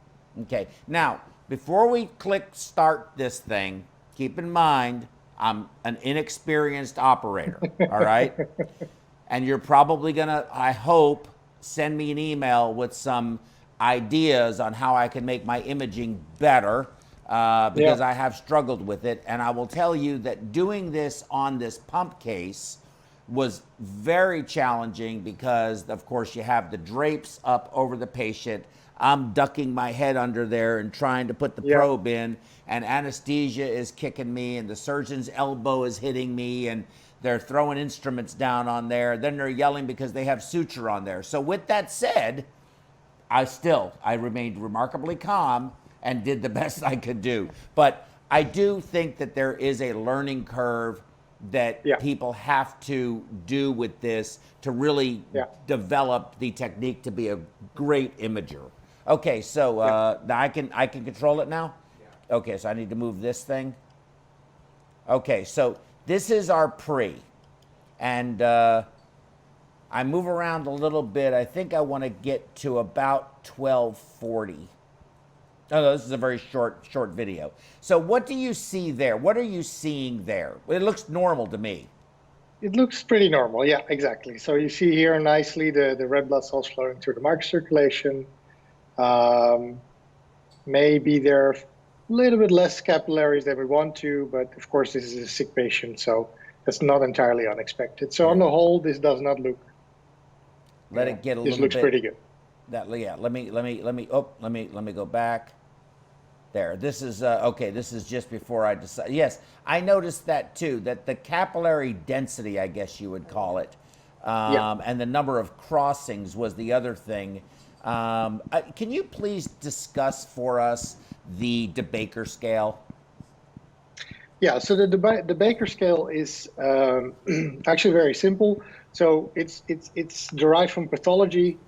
S2: Okay, now, before we click start this thing, keep in mind, I'm an inexperienced operator, all right? And you're probably gonna, I hope, send me an email with some ideas on how I can make my imaging better because I have struggled with it. And I will tell you that doing this on this pump case was very challenging because, of course, you have the drapes up over the patient. I'm ducking my head under there and trying to put the probe in, and anesthesia is kicking me, and the surgeon's elbow is hitting me, and they're throwing instruments down on there. Then they're yelling because they have suture on there. So with that said, I remained remarkably calm and did the best I could do. But I do think that there is a learning curve that people have to do with this to really develop the technique to be a great imager. Okay, so now I can control it now? Yeah. Okay, so I need to move this thing. Okay, so this is our pre. And I move around a little bit. I think I want to get to about 1240. Oh, no, this is a very short video. So what do you see there? What are you seeing there? It looks normal to me.
S1: It looks pretty normal, yeah, exactly. So you see here nicely the red blood cells flowing through the microcirculation. Maybe there are a little bit less capillaries than we want to, but of course this is a sick patient, so that's not entirely unexpected. So on the whole, this does not look.
S2: Let it get a little bit.
S1: This looks pretty good.
S2: Let me go back. There. This is okay. This is just before I decide. Yes, I noticed that too. That the capillary density, I guess you would call it, and the number of crossings was the other thing. Can you please discuss for us the de Baker scale?
S1: Yeah. So the Baker scale is actually very simple. So it's derived from pathology.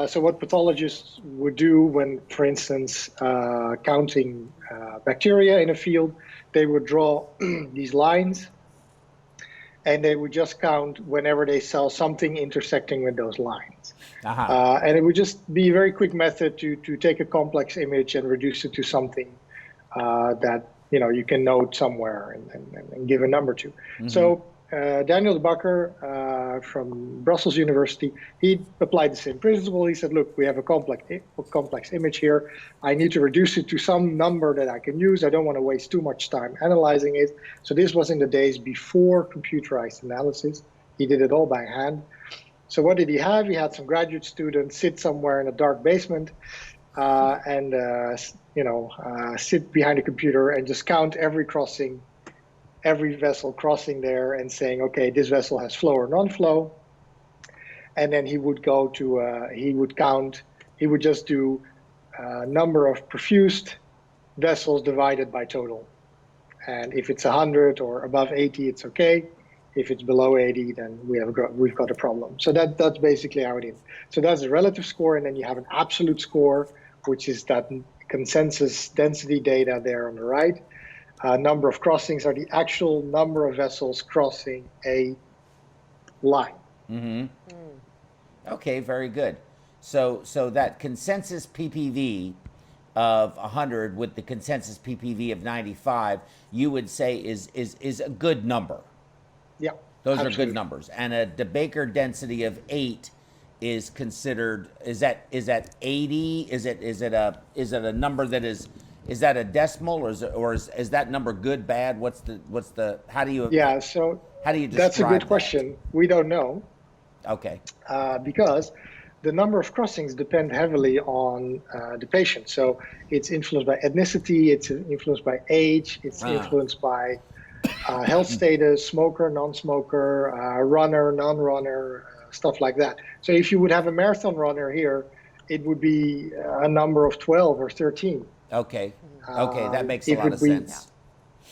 S1: So what pathologists would do when, for instance, counting bacteria in a field, they would draw these lines, and they would just count whenever they saw something intersecting with those lines. And it would just be a very quick method to take a complex image and reduce it to something that you can note somewhere and give a number to. So Daniel de Bakker from Brussels University, he applied the same principle. He said, look, we have a complex image here. I need to reduce it to some number that I can use. I don't want to waste too much time analyzing it. So this was in the days before computerized analysis. He did it all by hand. So what did he have? He had some graduate students sit somewhere in a dark basement and sit behind a computer and just count every vessel crossing there and saying, okay, this vessel has flow or non-flow. And then he would go to, he would just do number of perfused vessels divided by total. And if it's 100 or above 80, it's okay. If it's below 80, then we've got a problem. So that's basically how it is. So that's the relative score, and then you have an absolute score, which is that consensus density data there on the right. Number of crossings are the actual number of vessels crossing a line.
S2: Okay, very good. So that consensus PPV of 100 with the consensus PPV of 95, you would say is a good number.
S1: Yeah,
S2: those
S1: absolutely.
S2: are good numbers. And a de Baker density of 8 is considered. Is that 80? Is it a number that is? Is that a decimal, or is that number good, bad? What's the how do you?
S1: Yeah, so
S2: how do you describe
S1: that's a good
S2: that?
S1: question. We don't know.
S2: Okay.
S1: Because the number of crossings depend heavily on the patient. So it's influenced by ethnicity, it's influenced by age, it's influenced by health status, smoker, non-smoker, runner, non-runner, stuff like that. So if you would have a marathon runner here, it would be a number of 12 or 13.
S2: Okay. Okay, that makes a lot of sense.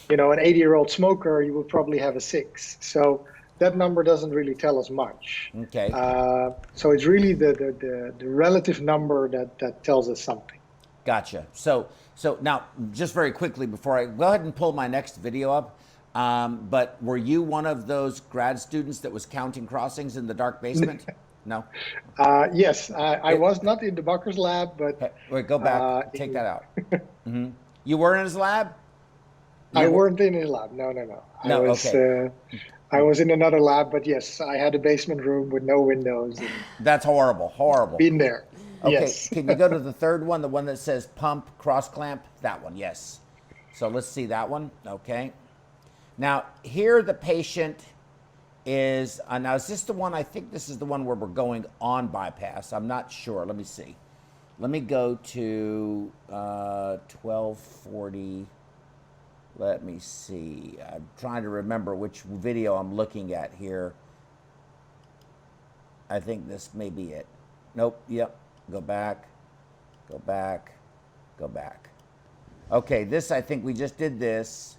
S1: An 80-year-old smoker, you would probably have a 6. So that number doesn't really tell us much.
S2: Okay.
S1: So it's really the relative number that tells us something.
S2: Gotcha. So now, just very quickly before I go ahead and pull my next video up, but were you one of those grad students that was counting crossings in the dark basement? No?
S1: Yes, I was not in the Bakker's lab, but...
S2: Wait, go back. Take that out. You were in his lab?
S1: I weren't in his lab. No. I was in another lab, but yes, I had a basement room with no windows.
S2: That's horrible.
S1: Been there.
S2: Okay,
S1: yes.
S2: Can you go to the third one, the one that says pump, cross clamp? That one, yes. So let's see that one. Okay. Now, here the patient is, now is this the one, I think this is the one where we're going on bypass. I'm not sure. Let me see. Let me go to 1240. Let me see. I'm trying to remember which video I'm looking at here. I think this may be it. Nope. Yep. Go back. Go back. Go back. Okay, this, I think we just did this.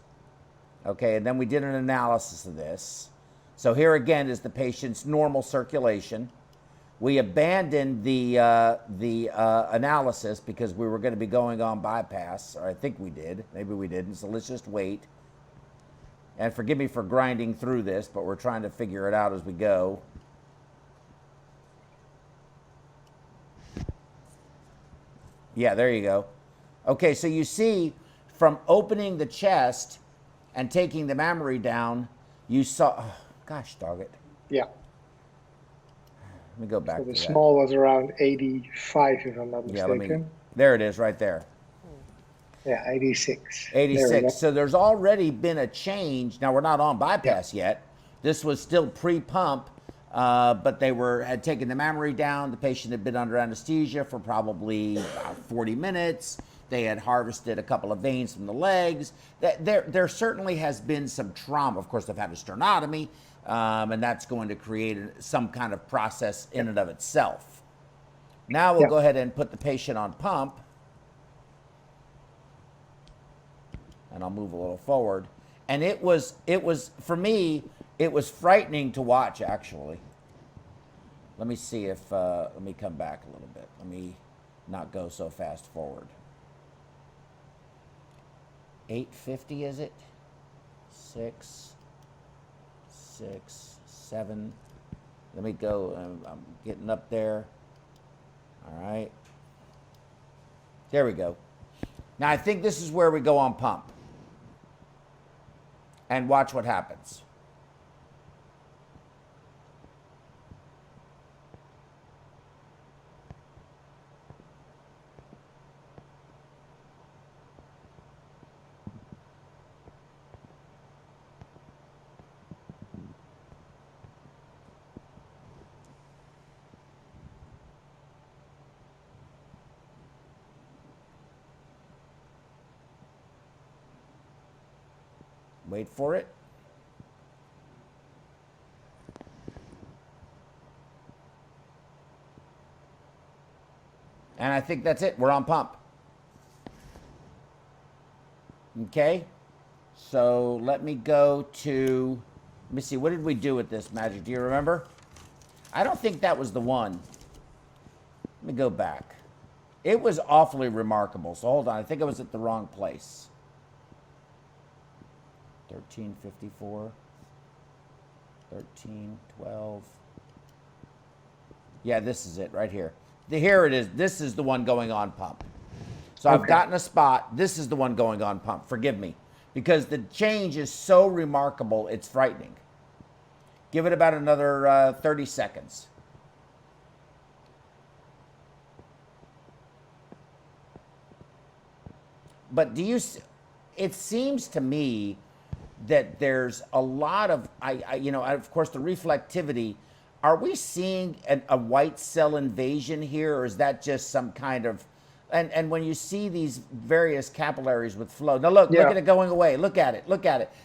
S2: Okay, and then we did an analysis of this. So here again is the patient's normal circulation. We abandoned the analysis because we were going to be going on bypass, or I think we did. Maybe we didn't, so let's just wait. And forgive me for grinding through this, but we're trying to figure it out as we go. Yeah, there you go. Okay, so you see from opening the chest and taking the mammary down, you saw, oh, gosh dog it.
S1: Yeah.
S2: Let me go back
S1: So
S2: to
S1: the
S2: that.
S1: small was around 85, if I'm not mistaken.
S2: There it is right there.
S1: Yeah, 86.
S2: 86. So there's already been a change. Now we're not on bypass yet. This was still pre-pump, but they had taken the mammary down. The patient had been under anesthesia for probably about 40 minutes. They had harvested a couple of veins from the legs. There certainly has been some trauma. Of course, they've had a sternotomy, and that's going to create some kind of process in and of itself. Now we'll go ahead and put the patient on pump. And I'll move a little forward. And it was, for me, it was frightening to watch, actually. Let me see if, let me come back a little bit. Let me not go so fast forward. 850, is it? 6, 7. Let me go, I'm getting up there. All right. There we go. Now I think this is where we go on pump. And watch what happens. Wait for it. And I think that's it. We're on pump. Okay. So let me go to, let me see, what did we do with this, Magic? Do you remember? I don't think that was the one. Let me go back. It was awfully remarkable. So hold on. I think I was at the wrong place. 1354, 1312. Yeah, this is it right here. Here it is. This is the one going on pump. So I've gotten a spot. This is the one going on pump. Forgive me. Because the change is so remarkable, it's frightening. Give it about another 30 seconds. But it seems to me that there's a lot of, of course, the reflectivity. Are we seeing a white cell invasion here, or is that just some kind of, and when you see these various capillaries with flow, now look at it going away. Look at it.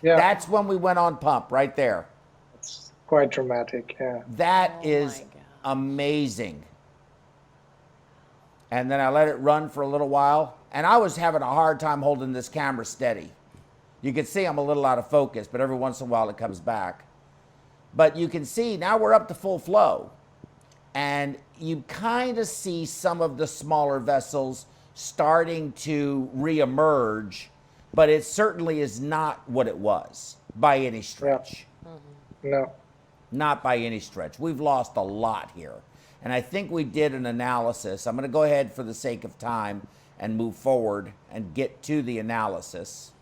S2: Yeah. That's when we went on pump right there.
S1: It's quite dramatic, yeah.
S2: That is amazing. And then I let it run for a little while, and I was having a hard time holding this camera steady. You can see I'm a little out of focus, but every once in a while it comes back. But you can see now we're up to full flow. And you kind of see some of the smaller vessels starting to reemerge, but it certainly is not what it was by any stretch.
S1: Yeah. No.
S2: Not by any stretch. We've lost a lot here. And I think we did an analysis. I'm going to go ahead for the sake of time and move forward and get to the analysis.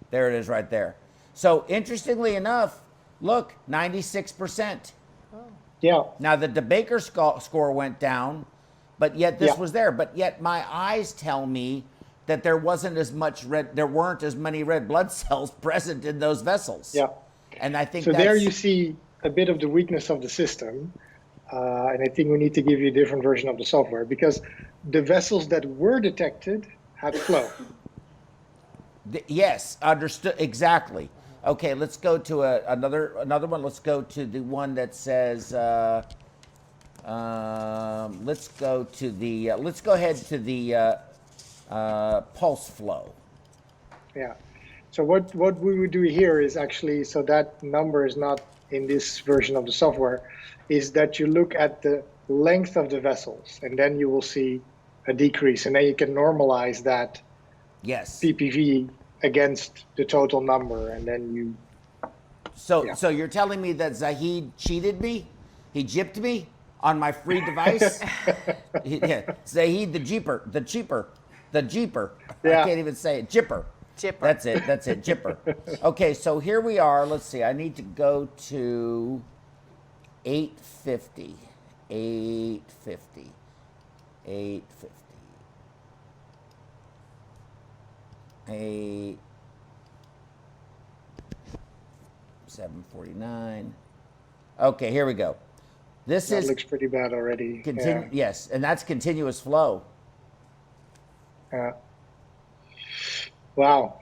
S2: There it is right there. So interestingly enough, look, 96%.
S1: Oh. Yeah.
S2: Now the Baker score went down, but yet this was there. But yet my eyes tell me that there weren't as many red blood cells present in those vessels.
S1: Yeah.
S2: And I think
S1: so there you see a bit of the weakness of the system. And I think we need to give you a different version of the software, because the vessels that were detected had flow.
S2: Yes, understood, exactly. Okay, let's go to another one. Let's go to the one that says, let's go ahead to the pulse flow.
S1: Yeah. So what we would do here is actually, so that number is not in this version of the software, is that you look at the length of the vessels, and then you will see a decrease, and then you can normalize that
S2: Yes.
S1: PPV against the total number, and then you.
S2: So you're telling me that Zahid cheated me? He gypped me on my free device? Yeah. Zahid the cheaper.
S1: Yeah.
S2: I can't even say it. Jipper. That's it, Jipper. Okay, so here we are. Let's see. I need to go to 850. 850. 749. Okay, here we go. That
S1: looks pretty bad already.
S2: Yes, and that's continuous flow.
S1: Yeah. Wow.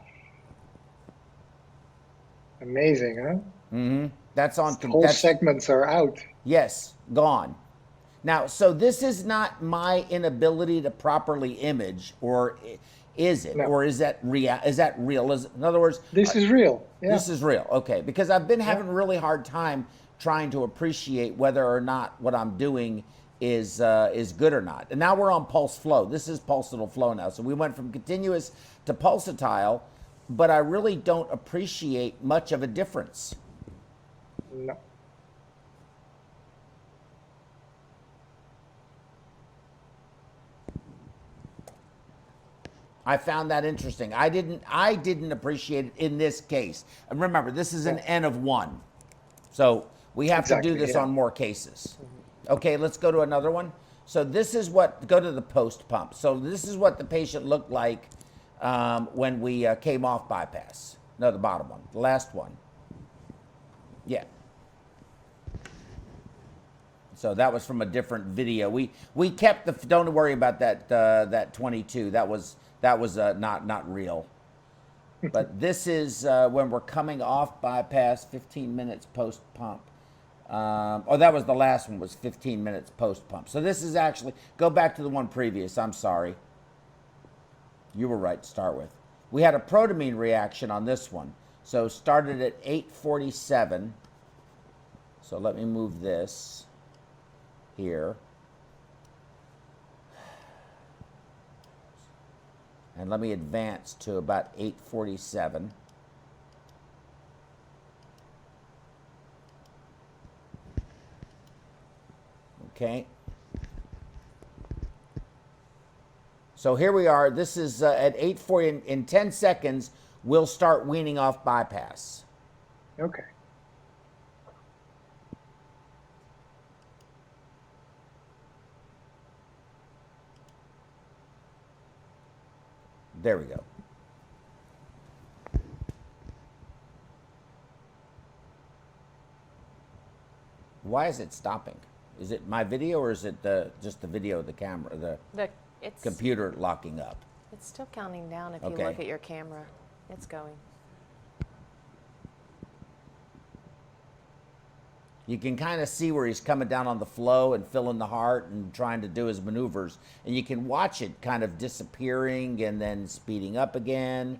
S1: Amazing, huh?
S2: Mm-hmm. That's on.
S1: Whole segments are out.
S2: Yes, gone. Now, so this is not my inability to properly image, or is it? No. Or is that real? In other words,
S1: this is real. Yeah.
S2: This is real. Okay, because I've been having a really hard time trying to appreciate whether or not what I'm doing is good or not. And now we're on pulse flow. This is pulsatile flow now. So we went from continuous to pulsatile, but I really don't appreciate much of a difference.
S1: No.
S2: I found that interesting. I didn't appreciate it in this case. And remember, this is an N of 1. So we have to do this on more cases. Okay, let's go to another one. So this is go to the post pump. So this is what the patient looked like when we came off bypass. No, the bottom one, the last one. Yeah. So that was from a different video. We kept don't worry about that 22. That was not real. But this is when we're coming off bypass, 15 minutes post pump. That was the last one, was 15 minutes post pump. So this is actually, go back to the one previous. I'm sorry. You were right to start with. We had a protamine reaction on this one. So started at 8:47. So let me move this here. And let me advance to about 8:47. Okay. So here we are. This is at 8:40. In 10 seconds, we'll start weaning off bypass.
S1: Okay.
S2: There we go. Why is it stopping? Is it my video, or is it just the video of the camera, the computer locking up?
S3: It's still counting down if you look at your camera. It's going.
S2: You can kind of see where he's coming down on the flow and filling the heart and trying to do his maneuvers. And you can watch it kind of disappearing and then speeding up again.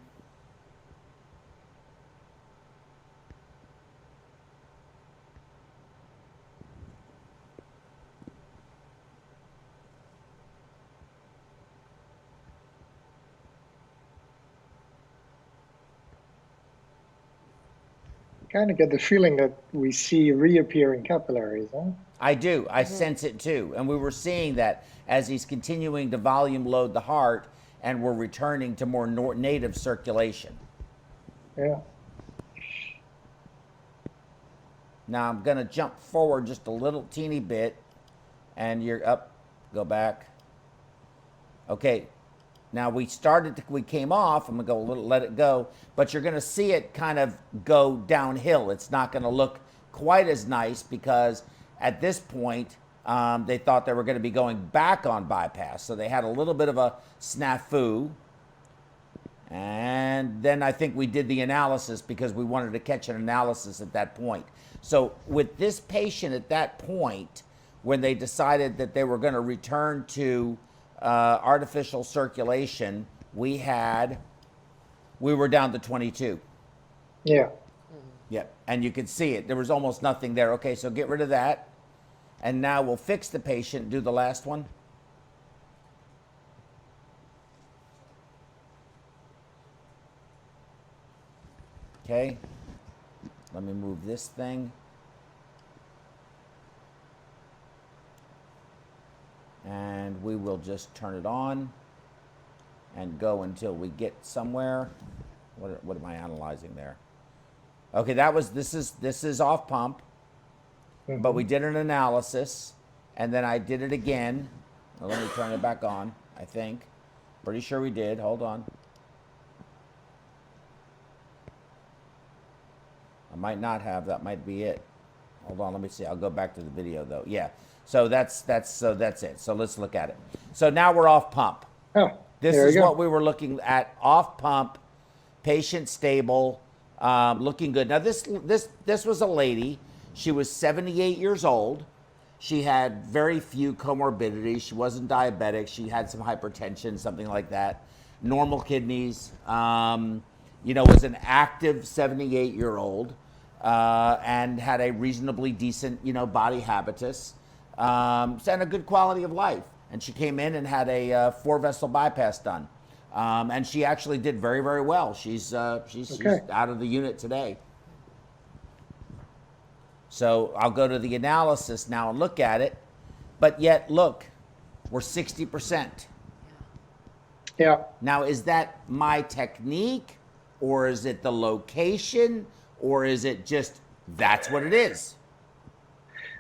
S1: Kind of get the feeling that we see reappearing capillaries, huh?
S2: I do. I sense it too. And we were seeing that as he's continuing to volume load the heart, and we're returning to more native circulation.
S1: Yeah.
S2: Now I'm going to jump forward just a little teeny bit, and you're up, go back. Okay. Now we came off, I'm gonna let it go, but you're gonna see it kind of go downhill. It's not gonna look quite as nice because at this point, they thought they were going to be going back on bypass. So they had a little bit of a snafu. And then I think we did the analysis because we wanted to catch an analysis at that point. So with this patient at that point, when they decided that they were going to return to artificial circulation, we were down to 22.
S1: Yeah.
S2: Yep, and you could see it. There was almost nothing there. Okay, so get rid of that. And now we'll fix the patient. Do the last one. Okay. Let me move this thing. And we will just turn it on and go until we get somewhere. What am I analyzing there? Okay, this is off pump, but we did an analysis, and then I did it again. Now, let me turn it back on, I think. Pretty sure we did. Hold on. I might not have. That might be it. Hold on, let me see. I'll go back to the video, though. Yeah. So that's it. So let's look at it. So now we're off pump.
S1: Oh,
S2: this is what we were looking at, off pump, patient stable, looking good. Now this was a lady. She was 78 years old. She had very few comorbidities. She wasn't diabetic. She had some hypertension, something like that. Normal kidneys. Was an active 78-year-old and had a reasonably decent, body habitus and a good quality of life. And she came in and had a 4-vessel bypass done. And she actually did very, very well. She's out of the unit today. So I'll go to the analysis now and look at it. But yet, look, we're 60%.
S1: Yeah.
S2: Now, is that my technique, or is it the location, or is it just that's what it is?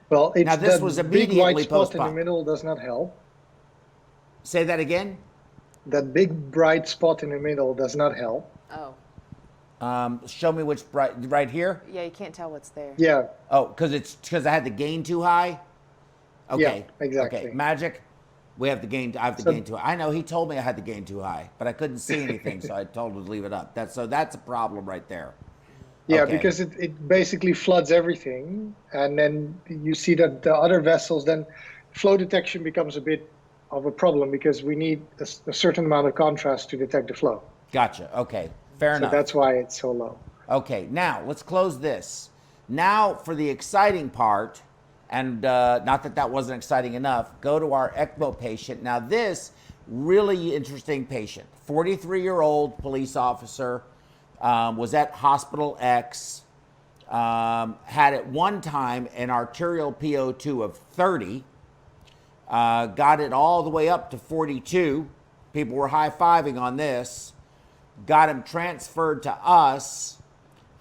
S1: Well, it's
S2: now, this was immediately
S1: big white spot
S2: post-pump.
S1: in the middle does not help.
S2: Say that again?
S1: That big bright spot in the middle does not help.
S3: Oh.
S2: Show me which right here?
S3: Yeah, you can't tell what's there.
S1: Yeah.
S2: Oh, because I had the gain too high? Okay.
S1: Yeah, exactly.
S2: Okay, Magic, I have the gain too high. I know he told me I had the gain too high, but I couldn't see anything, so I told him to leave it up. That's a problem right there.
S1: Yeah,
S2: Okay.
S1: because it basically floods everything, and then you see that the other vessels, then flow detection becomes a bit of a problem because we need a certain amount of contrast to detect the flow.
S2: Gotcha. Okay. Fair enough.
S1: So that's why it's so low.
S2: Okay. Now let's close this. Now for the exciting part, and not that wasn't exciting enough. Go to our ECMO patient. Now this really interesting patient, 43-year-old police officer, was at Hospital X. Had at one time an arterial PO2 of 30. Got it all the way up to 42. People were high-fiving on this. Got him transferred to us,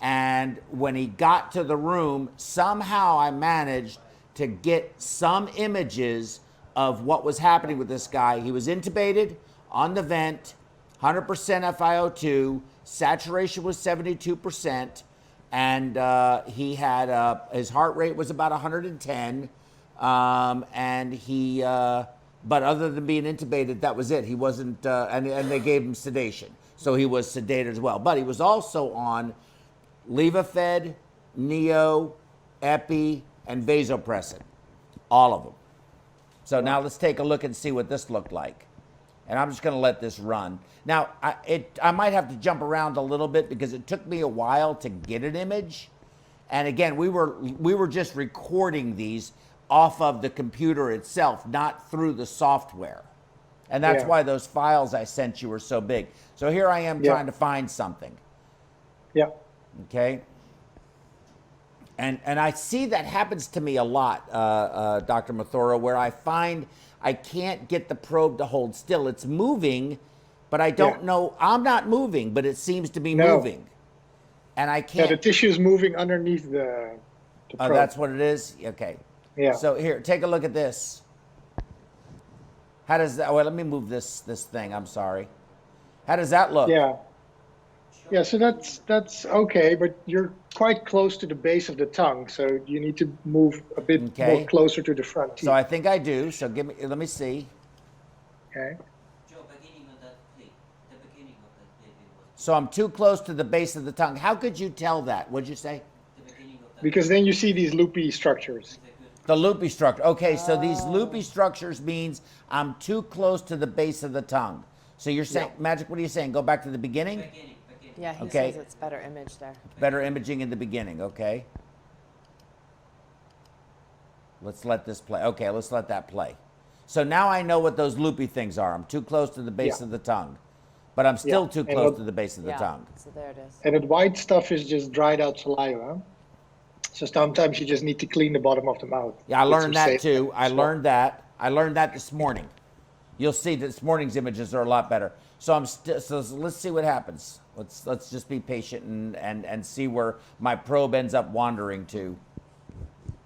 S2: and when he got to the room, somehow I managed to get some images of what was happening with this guy. He was intubated on the vent, 100% FiO2, saturation was 72%, and he had his heart rate was about 110. And he, but other than being intubated, that was it. He wasn't, and they gave him sedation. So he was sedated as well. But he was also on Levophed, Neo, Epi, and vasopressin. All of them. So now let's take a look and see what this looked like. And I'm just going to let this run. Now, I might have to jump around a little bit because it took me a while to get an image. And again, we were just recording these off of the computer itself, not through the software. And that's why those files I sent you were so big. So here I am trying to find something.
S1: Yeah.
S2: Okay. And I see that happens to me a lot, Dr. Mathura, where I find I can't get the probe to hold still. It's moving, but I don't know. I'm not moving, but it seems to be moving. And I can't.
S1: Yeah, the tissue is moving underneath the probe.
S2: Oh, that's what it is? Okay.
S1: Yeah.
S2: So here, take a look at this. How does that, well, let me move this thing, I'm sorry. How does that look?
S1: Yeah. Yeah, so that's okay, but you're quite close to the base of the tongue, so you need to move a bit
S2: Okay.
S1: more closer to the front teeth.
S2: So I think I do. So let me see.
S1: Okay.
S2: So I'm too close to the base of the tongue. How could you tell that? What'd you say?
S1: Because then you see these loopy structures.
S2: The loopy structure. Okay, so these loopy structures means I'm too close to the base of the tongue. So you're saying, Magic, what are you saying? Go back to the beginning?
S3: Yeah, he
S2: Okay.
S3: says it's better image there.
S2: Better imaging in the beginning, okay. Let's let this play. Okay, let's let that play. So now I know what those loopy things are. I'm too close to the base of the tongue. But I'm still too close to the base of the tongue.
S3: So there it is.
S1: And that white stuff is just dried out saliva. So sometimes you just need to clean the bottom of the mouth.
S2: Yeah, I
S1: with
S2: learned
S1: some
S2: that
S1: safe
S2: too. I
S1: as well.
S2: learned that. I learned that this morning. You'll see that this morning's images are a lot better. So so let's see what happens. Let's just be patient and see where my probe ends up wandering to.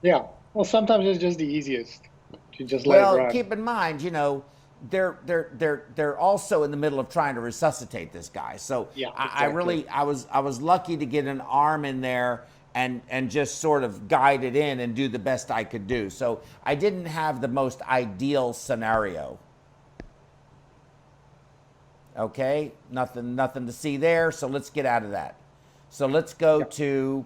S1: Yeah. Well, sometimes it's just the easiest to just let it
S2: Well,
S1: run.
S2: keep in mind, they're also in the middle of trying to resuscitate this guy. So
S1: Yeah,
S2: I
S1: exactly.
S2: I was lucky to get an arm in there and just sort of guide it in and do the best I could do. So I didn't have the most ideal scenario. Okay, nothing to see there. So let's get out of that. So let's go to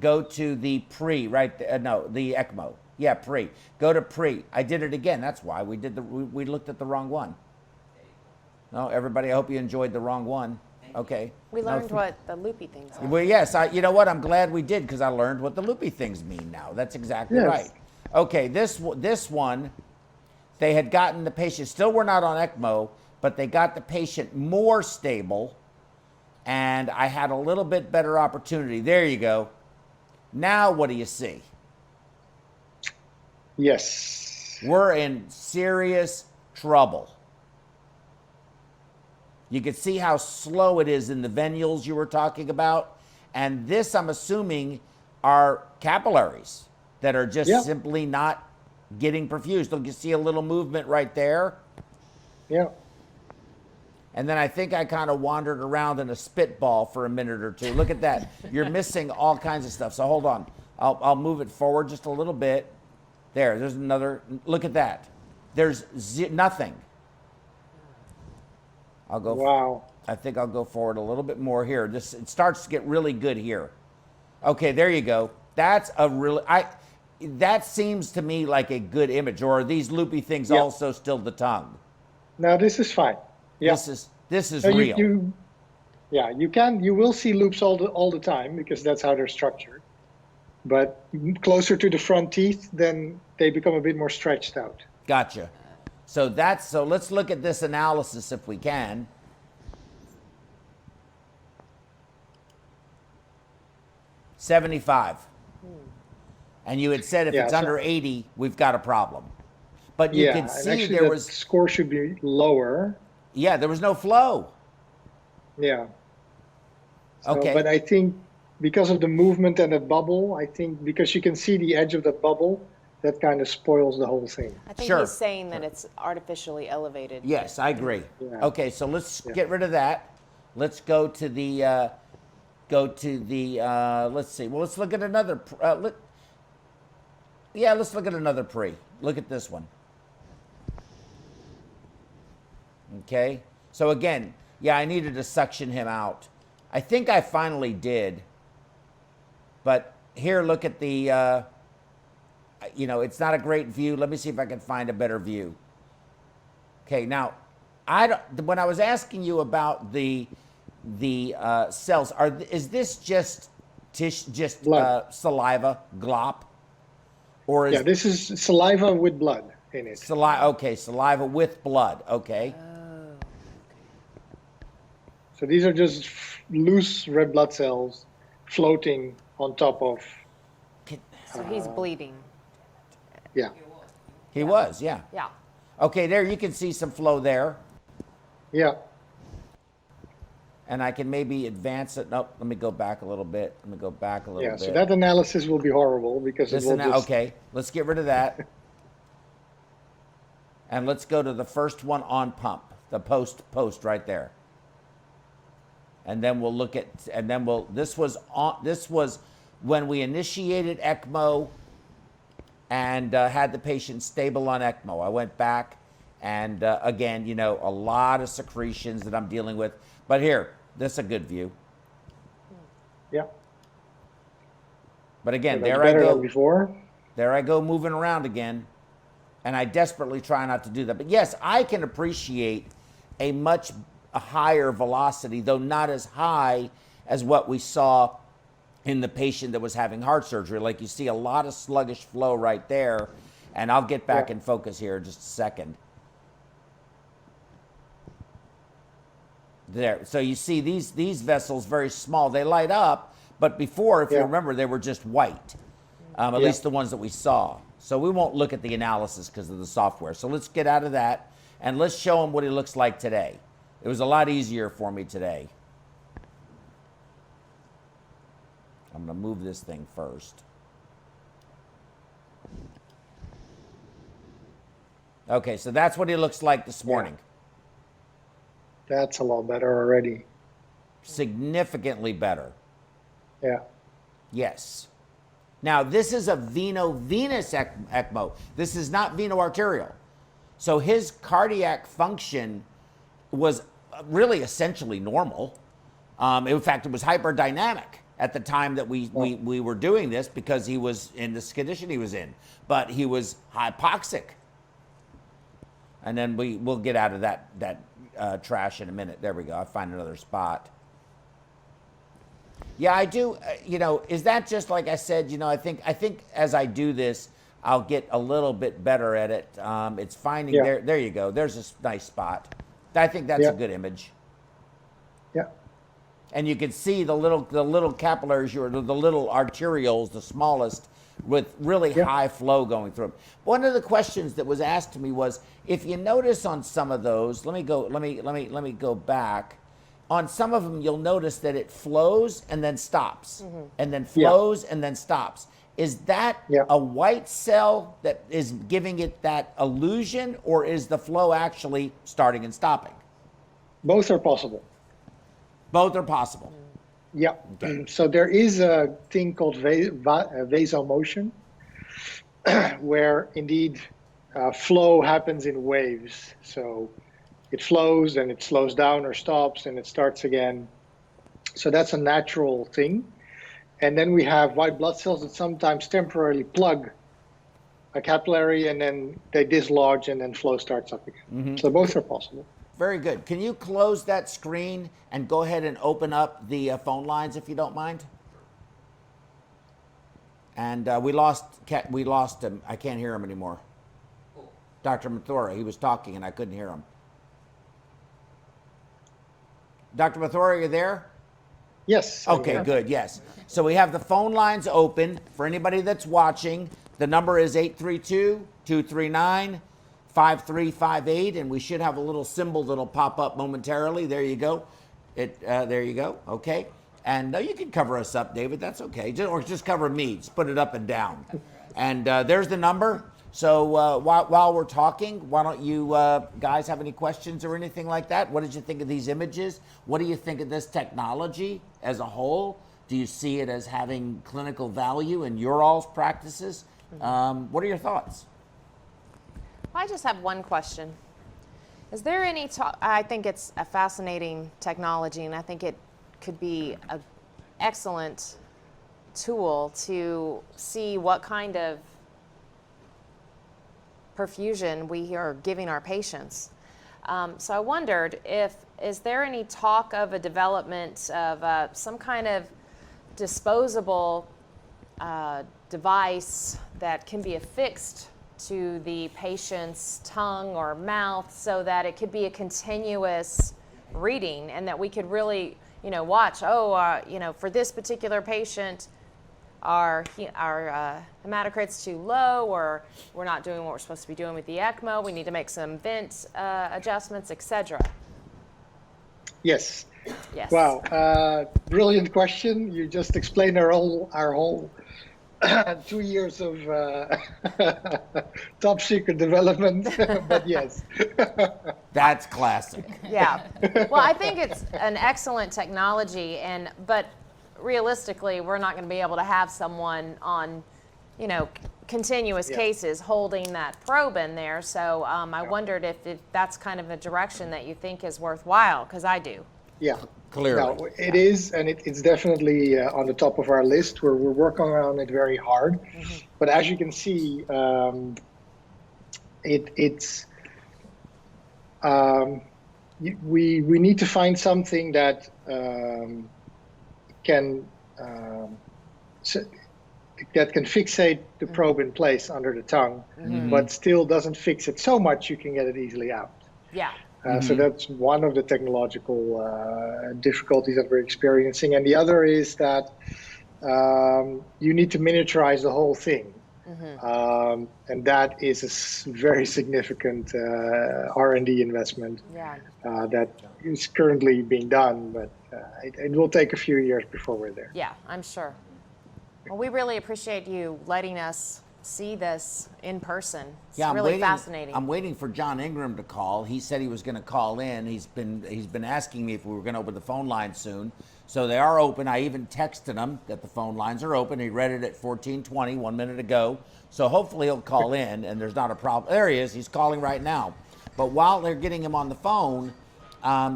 S2: the pre, right? No, the ECMO. Yeah, pre. Go to pre. I did it again. That's why we looked at the wrong one. No, everybody, I hope you enjoyed the wrong one. Okay.
S3: We learned what the loopy things are.
S2: Well, yes. You know what? I'm glad we did because I learned what the loopy things mean now. That's exactly
S1: Yes.
S2: right. Okay, this one, they had gotten the patient. Still, we're not on ECMO, but they got the patient more stable, and I had a little bit better opportunity. There you go. Now, what do you see?
S1: Yes.
S2: We're in serious trouble. You can see how slow it is in the venules you were talking about. And this, I'm assuming, are capillaries that are just simply not getting perfused. Look, you see a little movement right there.
S1: Yeah.
S2: And then I think I kind of wandered around in a spitball for a minute or two. Look at that. You're missing all kinds of stuff. So hold on. I'll move it forward just a little bit. There's another. Look at that. There's nothing. I'll go.
S1: Wow.
S2: I think I'll go forward a little bit more here. It starts to get really good here. Okay, there you go. That's a really. That seems to me like a good image. Or are these loopy things also still the tongue?
S1: Now this is fine. Yeah.
S2: This is
S1: So
S2: real.
S1: You will see loops all the time because that's how they're structured. But closer to the front teeth, then they become a bit more stretched out.
S2: Gotcha. So let's look at this analysis if we can. $75. And you had said if it's under 80, we've got a problem. But you could see
S1: actually
S2: there was
S1: score should be lower.
S2: Yeah, there was no flow.
S1: Yeah. So,
S2: Okay.
S1: But I think because of the movement and the bubble, I think because you can see the edge of that bubble, that kind of spoils the whole thing.
S3: I think
S2: Sure.
S3: he's saying that it's artificially elevated.
S2: Yes, I agree.
S1: Yeah.
S2: Okay, so let's get rid of that. Let's go to the let's see. Well, let's look at another. Let's look at another pre. Look at this one. Okay. So again, I needed to suction him out. I think I finally did. But here, look at the. It's not a great view. Let me see if I can find a better view. Okay, now, when I was asking you about the cells, is this just saliva, glop, or is
S1: this is saliva with blood in it.
S2: saliva? Okay, saliva with blood. Okay.
S1: So these are just loose red blood cells floating on top of.
S3: So he's bleeding.
S1: Yeah.
S2: He was, yeah.
S3: Yeah.
S2: Okay, there you can see some flow there,
S1: Yeah.
S2: and I can maybe advance it. Nope. Let me go back a little bit.
S1: Yeah. So that analysis will be horrible because it will just.
S2: Okay, let's get rid of that. And let's go to the first one on pump, the post right there. And then we'll look at, this was when we initiated ECMO and had the patient stable on ECMO. I went back and again, you know, a lot of secretions that I'm dealing with. But here, this is a good view.
S1: Yeah.
S2: But again,
S1: So that's
S2: there I
S1: better
S2: go.
S1: than before.
S2: There I go moving around again. And I desperately try not to do that. But yes, I can appreciate a much higher velocity, though not as high as what we saw in the patient that was having heart surgery. Like you see a lot of sluggish flow right there. And I'll get back in focus here in just a second. There. So you see these vessels very small. They light up, but before, if you remember, they were just white. At least the ones that we saw. So we won't look at the analysis because of the software. So let's get out of that and let's show him what he looks like today. It was a lot easier for me today. I'm going to move this thing first. Okay, so that's what he looks like this morning.
S1: That's a lot better already.
S2: Significantly better.
S1: Yeah.
S2: Yes. Now, this is a veno-venous ECMO. This is not veno-arterial. So his cardiac function was really essentially normal. In fact, it was hyperdynamic at the time that we were doing this because he was in the condition he was in. But he was hypoxic. And then we'll get out of that trash in a minute. There we go. I'll find another spot. Yeah, I do. You know, is that just like I said? You know, I think as I do this, I'll get a little bit better at it. It's finding there. There you go. There's a nice spot. I think that's a good image.
S1: Yeah.
S2: And you can see the little capillaries, or the little arterioles, the smallest, with really high flow going through them. One of the questions that was asked to me was, if you notice on some of those, let me go back. On some of them, you'll notice that it flows and then stops, and then flows and then stops. Is that a white cell that is giving it that illusion, or is the flow actually starting and stopping?
S1: Both are possible.
S2: Both are possible.
S1: Yeah. Okay. So there is a thing called vasomotion, where indeed flow happens in waves. So it flows and it slows down or stops and it starts again. So that's a natural thing. And then we have white blood cells that sometimes temporarily plug a capillary and then they dislodge and then flow starts up again. So both are possible.
S2: Very good. Can you close that screen and go ahead and open up the phone lines if you don't mind? And we lost him. I can't hear him anymore. Dr. Mathura, he was talking and I couldn't hear him. Dr. Mathura, are you there?
S1: Yes.
S2: Okay, good, yes. So we have the phone lines open for anybody that's watching. The number is 832-239-5358, and we should have a little symbol that'll pop up momentarily. There you go. There you go, okay. And you can cover us up, David, that's okay. Or just cover me, just put it up and down. And there's the number. So while we're talking, why don't you guys have any questions or anything like that? What did you think of these images? What do you think of this technology as a whole? Do you see it as having clinical value in your all's practices? What are your thoughts?
S3: I just have one question. Is there any I think it's a fascinating technology, and I think it could be an excellent tool to see what kind of perfusion we are giving our patients. So I wondered is there any talk of a development of some kind of disposable device that can be affixed to the patient's tongue or mouth so that it could be a continuous reading, and that we could really, watch, for this particular patient, our hematocrit's too low, or we're not doing what we're supposed to be doing with the ECMO, we need to make some vent adjustments, etc.
S1: Yes.
S3: Yes.
S1: Wow, brilliant question. You just explained our whole 2 years of top secret development, but yes.
S2: That's classic.
S3: Yeah. Well, I think it's an excellent technology, but realistically, we're not going to be able to have someone on, you know, continuous cases holding that probe in there. So I wondered if that's kind of a direction that you think is worthwhile, because I do.
S1: Yeah.
S2: Clearly.
S1: No, it is, and it's definitely on the top of our list. We're working on it very hard. But as you can see, we need to find something that can fixate the probe in place under the tongue, but still doesn't fix it so much you can get it easily out.
S3: Yeah.
S1: So that's one of the technological difficulties that we're experiencing. And the other is that you need to miniaturize the whole thing. And that is a very significant R&D investment that is currently being done, but it will take a few years before we're there.
S3: Yeah, I'm sure. Well, we really appreciate you letting us see this in person. It's really fascinating.
S2: I'm waiting for John Ingram to call. He said he was going to call in. He's been asking me if we were going to open the phone line soon. So they are open. I even texted him that the phone lines are open. He read it at 14:20, 1 minute ago. So hopefully he'll call in and there's not a problem. There he is. He's calling right now. But while they're getting him on the phone,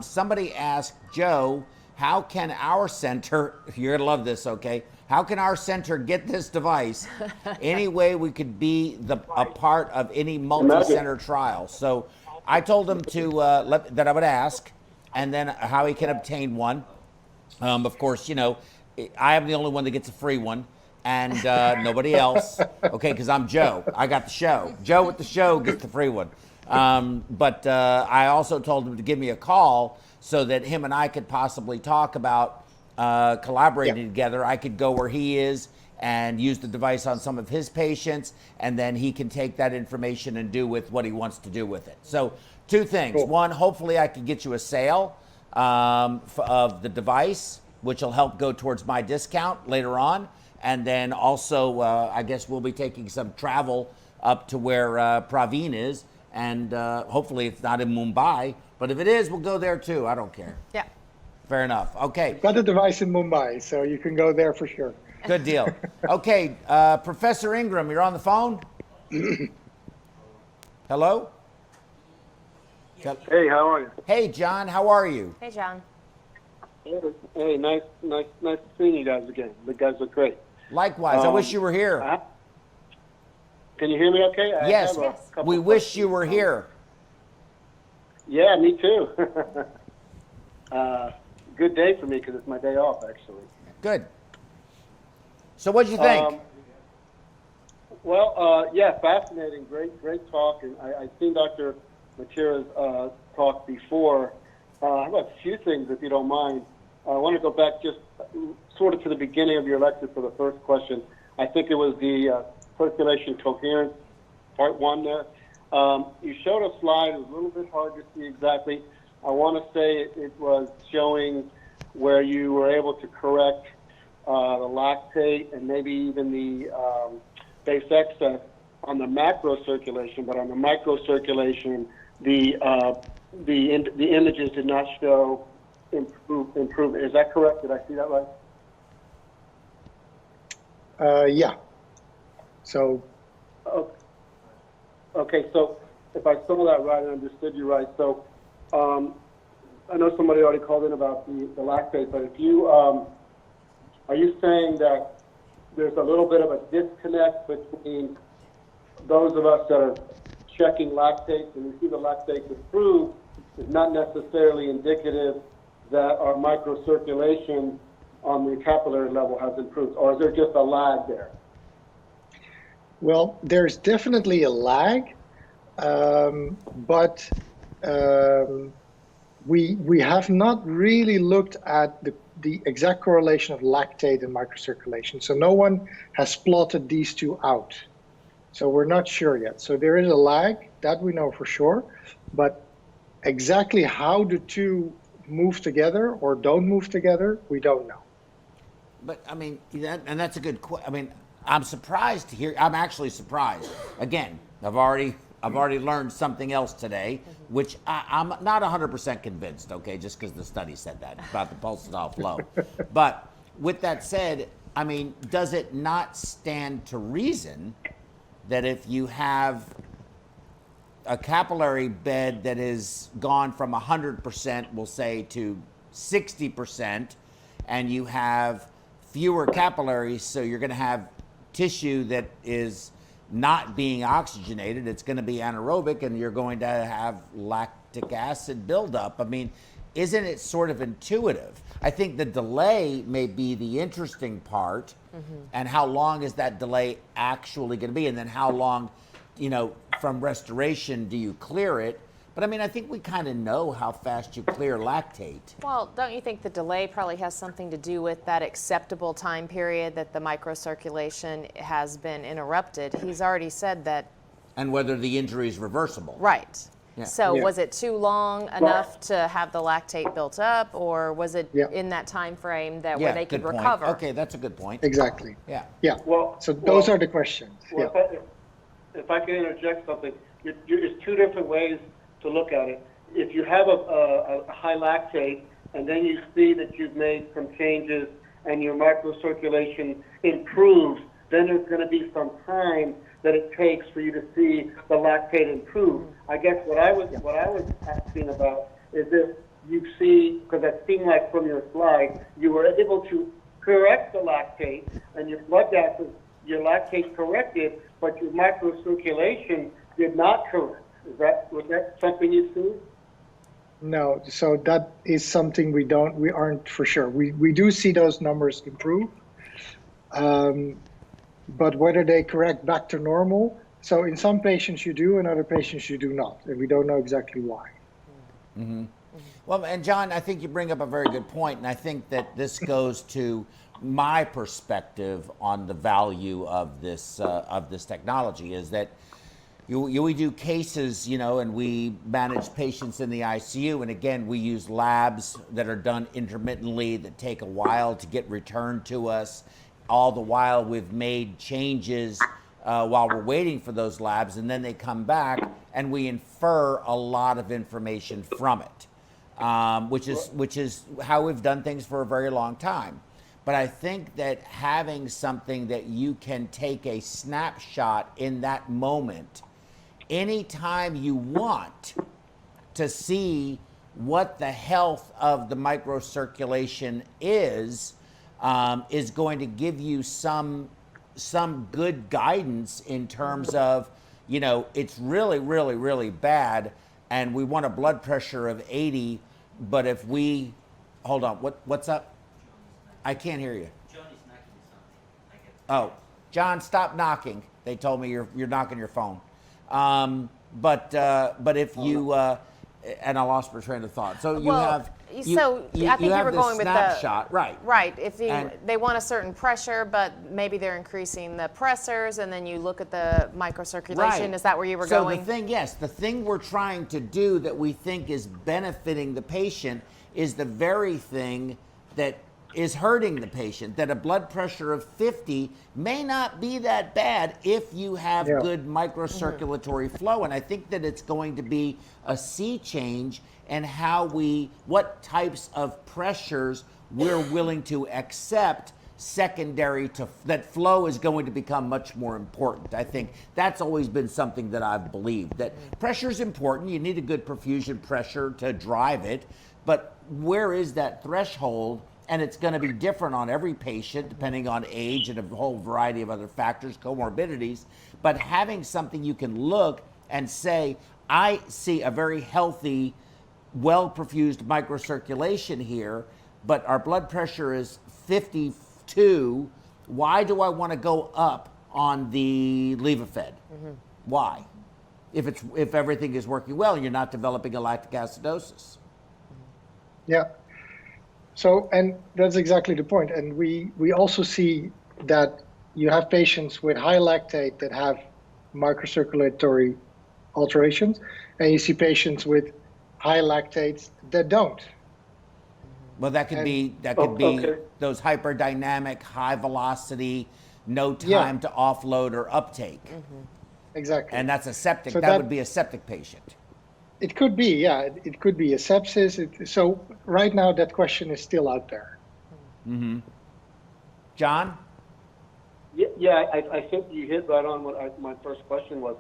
S2: somebody asked Joe, how can our center, you're going to love this, okay? How can our center get this device any way we could be a part of any multi-center trial? So I told him that I would ask, and then how he can obtain one. Of course, you know, I am the only one that gets a free one, and nobody else. Okay, because I'm Joe. I got the show. Joe with the show gets the free one. But I also told him to give me a call so that him and I could possibly talk about collaborating together. I could go where he is and use the device on some of his patients, and then he can take that information and do with what he wants to do with it. So 2 things. Cool. One, hopefully I could get you a sale of the device, which will help go towards my discount later on. And then also, I guess we'll be taking some travel up to where Praveen is, and hopefully it's not in Mumbai. But if it is, we'll go there too. I don't care.
S3: Yeah.
S2: Fair enough. Okay.
S1: Got the device in Mumbai, so you can go there for sure.
S2: Good deal. Okay, Professor Ingram, you're on the phone? Hello?
S5: Hey, how are you?
S2: Hey, John, how are you?
S3: Hey, John.
S5: Hey, nice to see you guys again. The guys look great.
S2: Likewise. I wish you were here.
S5: Can you hear me okay?
S2: Yes, we wish you were here.
S5: Yeah, me too. Good day for me because it's my day off, actually.
S2: Good. So what'd you think?
S5: Yeah, fascinating. Great talk. And I've seen Dr. Mathura's talk before. I have a few things, if you don't mind. I want to go back just sort of to the beginning of your lecture for the first question. I think it was the circulation coherence, part 1 there. You showed a slide. It was a little bit hard to see exactly. I want to say it was showing where you were able to correct the lactate and maybe even the base excess on the macrocirculation, but on the microcirculation, the images did not show improvement. Is that correct? Did I see that right?
S1: Yeah. So.
S5: Okay, so if I saw that right and understood you right, so I know somebody already called in about the lactate, but if you are you saying that there's a little bit of a disconnect between those of us that are checking lactates and we see the lactates improve is not necessarily indicative that our microcirculation on the capillary level has improved, or is there just a lag there?
S1: Well, there's definitely a lag, but we have not really looked at the exact correlation of lactate and microcirculation. So no one has plotted these two out. So we're not sure yet. So there is a lag, that we know for sure, but exactly how the two move together or don't move together, we don't know.
S2: But I mean, and that's a good question. I mean, I'm surprised to hear. I'm actually surprised. Again, I've already learned something else today, which I'm not 100% convinced. Okay, just because the study said that about the pulsatile flow. But with that said, I mean, does it not stand to reason that if you have a capillary bed that is gone from 100%, we'll say, to 60%, and you have fewer capillaries, so you're going to have tissue that is not being oxygenated, it's going to be anaerobic, and you're going to have lactic acid buildup. I mean, isn't it sort of intuitive? I think the delay may be the interesting part, and how long is that delay actually going to be, and then how long, you know, from restoration do you clear it? But I mean, I think we kind of know how fast you clear lactate.
S3: Well, don't you think the delay probably has something to do with that acceptable time period that the microcirculation has been interrupted? He's already said that.
S2: And whether the injury is reversible.
S3: Right.
S2: Yeah.
S3: So
S1: Yeah.
S3: was it too long enough to have the lactate built up, or was it
S1: Yeah.
S3: in that time frame that
S2: Yeah,
S3: where they could
S2: good point.
S3: recover?
S2: Okay, that's a good point.
S1: Exactly.
S2: Yeah.
S1: Yeah.
S5: Well,
S1: So those are the questions.
S5: Well,
S1: Yeah.
S5: if I can interject something, there's two different ways to look at it. If you have a high lactate and then you see that you've made some changes and your microcirculation improves, then there's going to be some time that it takes for you to see the lactate improve. I guess what I was asking about is if you see, because that seemed like from your slide, you were able to correct the lactate and your blood gases, your lactate corrected, but your microcirculation did not correct. Was that something you see?
S1: No, so that is something we aren't for sure. We do see those numbers improve, but whether they correct back to normal, so in some patients you do, in other patients you do not, and we don't know exactly why.
S2: Mm-hmm. Well, and John, I think you bring up a very good point, and I think that this goes to my perspective on the value of this technology, is that we do cases, you know, and we manage patients in the ICU, and again, we use labs that are done intermittently that take a while to get returned to us. All the while, we've made changes while we're waiting for those labs, and then they come back, and we infer a lot of information from it, which is how we've done things for a very long time. But I think that having something that you can take a snapshot in that moment, anytime you want to see what the health of the microcirculation is going to give you some good guidance in terms of, you know, it's really, really, really bad, and we want a blood pressure of 80, but if we, hold on, what's up? I can't hear you.
S6: John is knocking something.
S2: Oh, John, stop knocking. They told me you're knocking your phone. But if you and I lost my train of thought. So you have.
S3: I think you were going with
S2: snapshot, right?
S3: Right. If they want a certain pressure, but maybe they're increasing the pressors, and then you look at the microcirculation.
S2: Right.
S3: Is that where you were going?
S2: So the thing we're trying to do that we think is benefiting the patient is the very thing that is hurting the patient. That a blood pressure of 50 may not be that bad if you have good microcirculatory flow. And I think that it's going to be a sea change in what types of pressures we're willing to accept secondary to that. Flow is going to become much more important. I think that's always been something that I've believed, that pressure is important. You need a good perfusion pressure to drive it, but where is that threshold? And it's going to be different on every patient depending on age and a whole variety of other factors, comorbidities. But having something you can look and say, I see a very healthy, well-perfused microcirculation here, but our blood pressure is 52. Why do I want to go up on the Levofed? Why? If everything is working well and you're not developing a lactic acidosis.
S1: Yeah. So, and that's exactly the point. And we also see that you have patients with high lactate that have microcirculatory alterations, and you see patients with high lactates that don't.
S2: Well, that could be those hyperdynamic, high velocity, no time to offload or uptake.
S1: Exactly.
S2: And that's a septic.
S1: So
S2: that would be a septic patient.
S1: It could be, yeah. It could be a sepsis. So right now that question is still out there.
S2: John?
S5: Yeah, I think you hit right on what my first question was.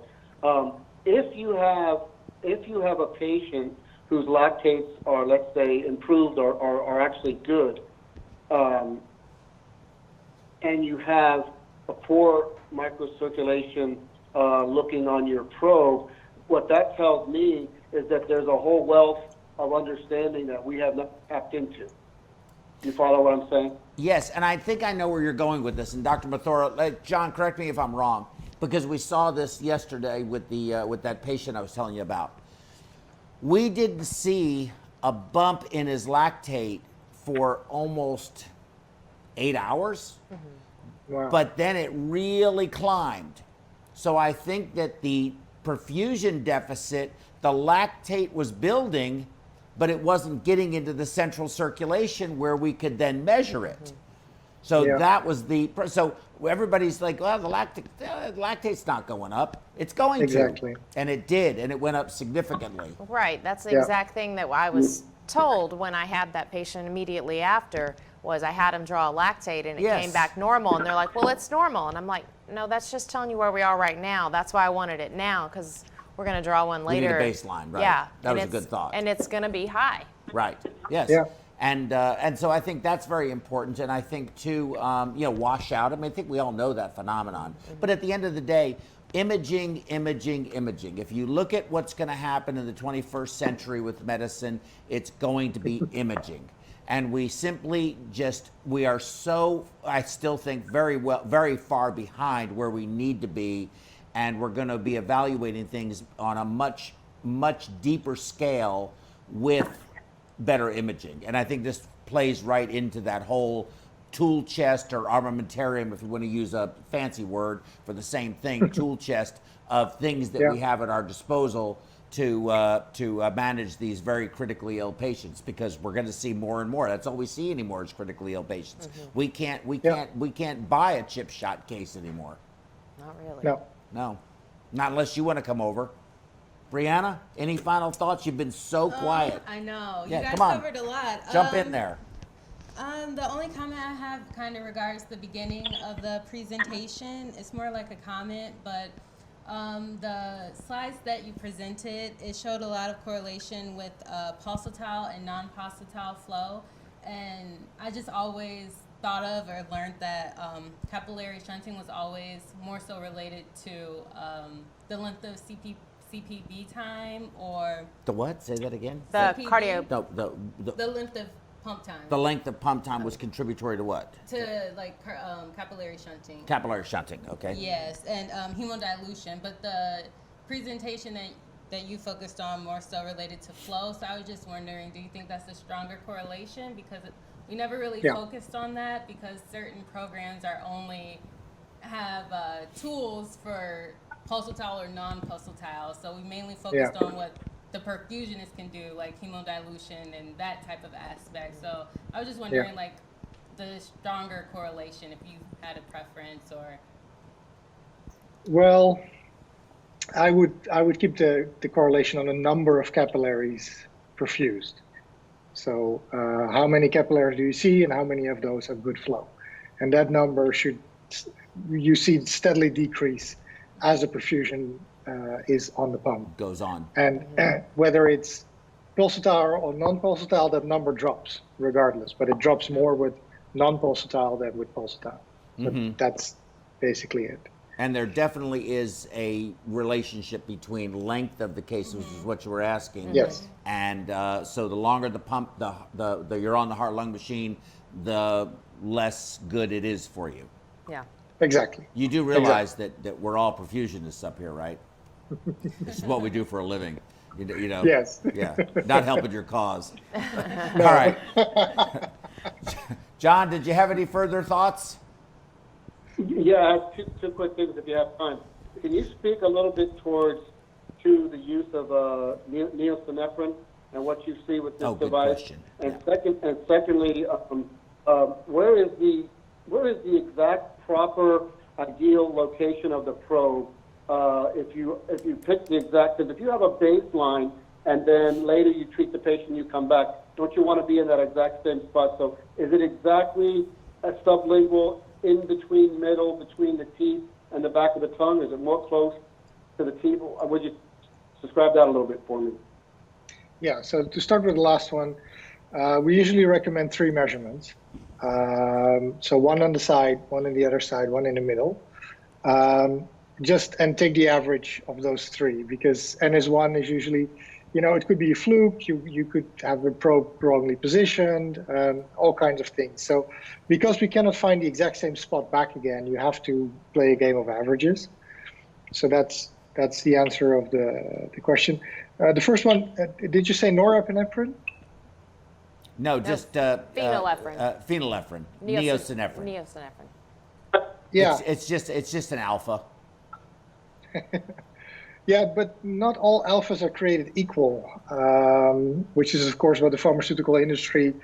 S5: If you have a patient whose lactates are, let's say, improved or are actually good, and you have a poor microcirculation looking on your probe, what that tells me is that there's a whole wealth of understanding that we have not tapped into. You follow what I'm saying?
S2: Yes, and I think I know where you're going with this. And Dr. Mathura, John, correct me if I'm wrong, because we saw this yesterday with that patient I was telling you about. We didn't see a bump in his lactate for almost 8 hours,
S1: Wow.
S2: but then it really climbed. So I think that the perfusion deficit, the lactate was building, but it wasn't getting into the central circulation where we could then measure it. So that was so everybody's like, well, the lactate's not going up. It's going
S1: Exactly.
S2: to. And it did, and it went up significantly.
S3: Right, that's the exact thing that I was told when I had that patient immediately after, was I had him draw a lactate and it came back normal, and they're like, well, it's normal. And I'm like, no, that's just telling you where we are right now. That's why I wanted it now, because we're going to draw one later.
S2: We need a baseline, right?
S3: Yeah.
S2: That was a good thought.
S3: And it's going to be high.
S2: Right. Yes.
S1: Yeah.
S2: And so I think that's very important. And I think too, washout. I mean, I think we all know that phenomenon. But at the end of the day, imaging. If you look at what's going to happen in the 21st century with medicine, it's going to be imaging. And we simply we are so, I still think, very far behind where we need to be. And we're going to be evaluating things on a much, much deeper scale with better imaging. And I think this plays right into that whole tool chest or armamentarium, if you want to use a fancy word for the same thing, tool chest of things that we have at our disposal to manage these very critically ill patients, because we're going to see more and more. That's all we see anymore is critically ill patients. We can't buy a chip shot case anymore.
S3: Not really.
S1: No.
S2: Not unless you want to come over. Brianna, any final thoughts? You've been so quiet.
S4: I know.
S2: Yeah,
S4: You guys
S2: come on.
S4: covered a lot.
S2: Jump in there.
S4: The only comment I have kind of regards the beginning of the presentation. It's more like a comment, but the slides that you presented, it showed a lot of correlation with pulsatile and non-pulsatile flow. And I just always thought of or learned that capillary shunting was always more so related to the length of CPB time, or
S2: The what? Say that again.
S3: The
S4: CPB?
S3: cardio.
S4: the length of pump time.
S2: The length of pump time was contributory to what?
S4: To capillary shunting.
S2: Capillary shunting, okay.
S4: Yes, and hemodilution, but the presentation that you focused on more so related to flow. So I was just wondering, do you think that's a stronger correlation? Because we never really focused on that, because certain programs are only have tools for pulsatile or non-pulsatile. So we mainly focused on what the perfusionist can do, like hemodilution and that type of aspect. So I was just wondering, like, the stronger correlation, if you had a preference or.
S1: Well, I would keep the correlation on a number of capillaries perfused. So how many capillaries do you see, and how many of those have good flow? And that number you see steadily decrease as the perfusion is on the pump.
S2: Goes on.
S1: And whether it's pulsatile or non-pulsatile, that number drops regardless, but it drops more with non-pulsatile than with pulsatile. So that's basically it.
S2: And there definitely is a relationship between length of the case, which is what you were asking.
S1: Yes.
S2: And so the longer the pump, you're on the heart-lung machine, the less good it is for you.
S3: Yeah.
S1: Exactly.
S2: You do realize that we're all perfusionists up here, right? This is what we do for a living. You know.
S1: Yes.
S2: Yeah. Not helping your cause. All right. John, did you have any further thoughts?
S5: Yeah, I have two quick things if you have time. Can you speak a little bit to the use of neosynephrine and what you see with this
S2: good
S5: device?
S2: question.
S5: And secondly, where is the exact proper ideal location of the probe? If you pick the exact, because if you have a baseline and then later you treat the patient, you come back, don't you want to be in that exact same spot? So is it exactly a sublingual in between, middle, between the teeth and the back of the tongue? Is it more close to the teeth? Would you describe that a little bit for me?
S1: Yeah, so to start with the last one, we usually recommend 3 measurements. So one on the side, one on the other side, one in the middle. And take the average of those 3, because NS1 is usually, it could be a fluke, you could have a probe wrongly positioned, all kinds of things. So because we cannot find the exact same spot back again, you have to play a game of averages. So that's the answer of the question. The first one, did you say norepinephrine?
S2: No, just
S3: phenylephrine.
S2: Phenylephrine, neosynephrine.
S3: Neosynephrine.
S1: Yeah,
S2: It's just an alpha.
S1: yeah, but not all alphas are created equal, which is, of course, what the pharmaceutical industry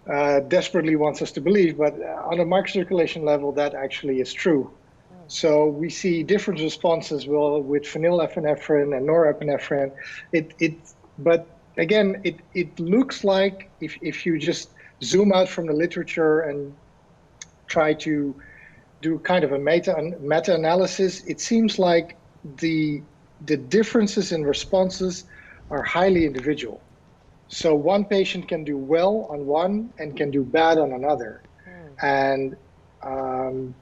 S1: desperately wants us to believe. But on a microcirculation level, that actually is true. So we see different responses with phenylephrine and norepinephrine. But again, it looks like if you just zoom out from the literature and try to do kind of a meta-analysis, it seems like the differences in responses are highly individual. So one patient can do well on one and can do bad on another. And from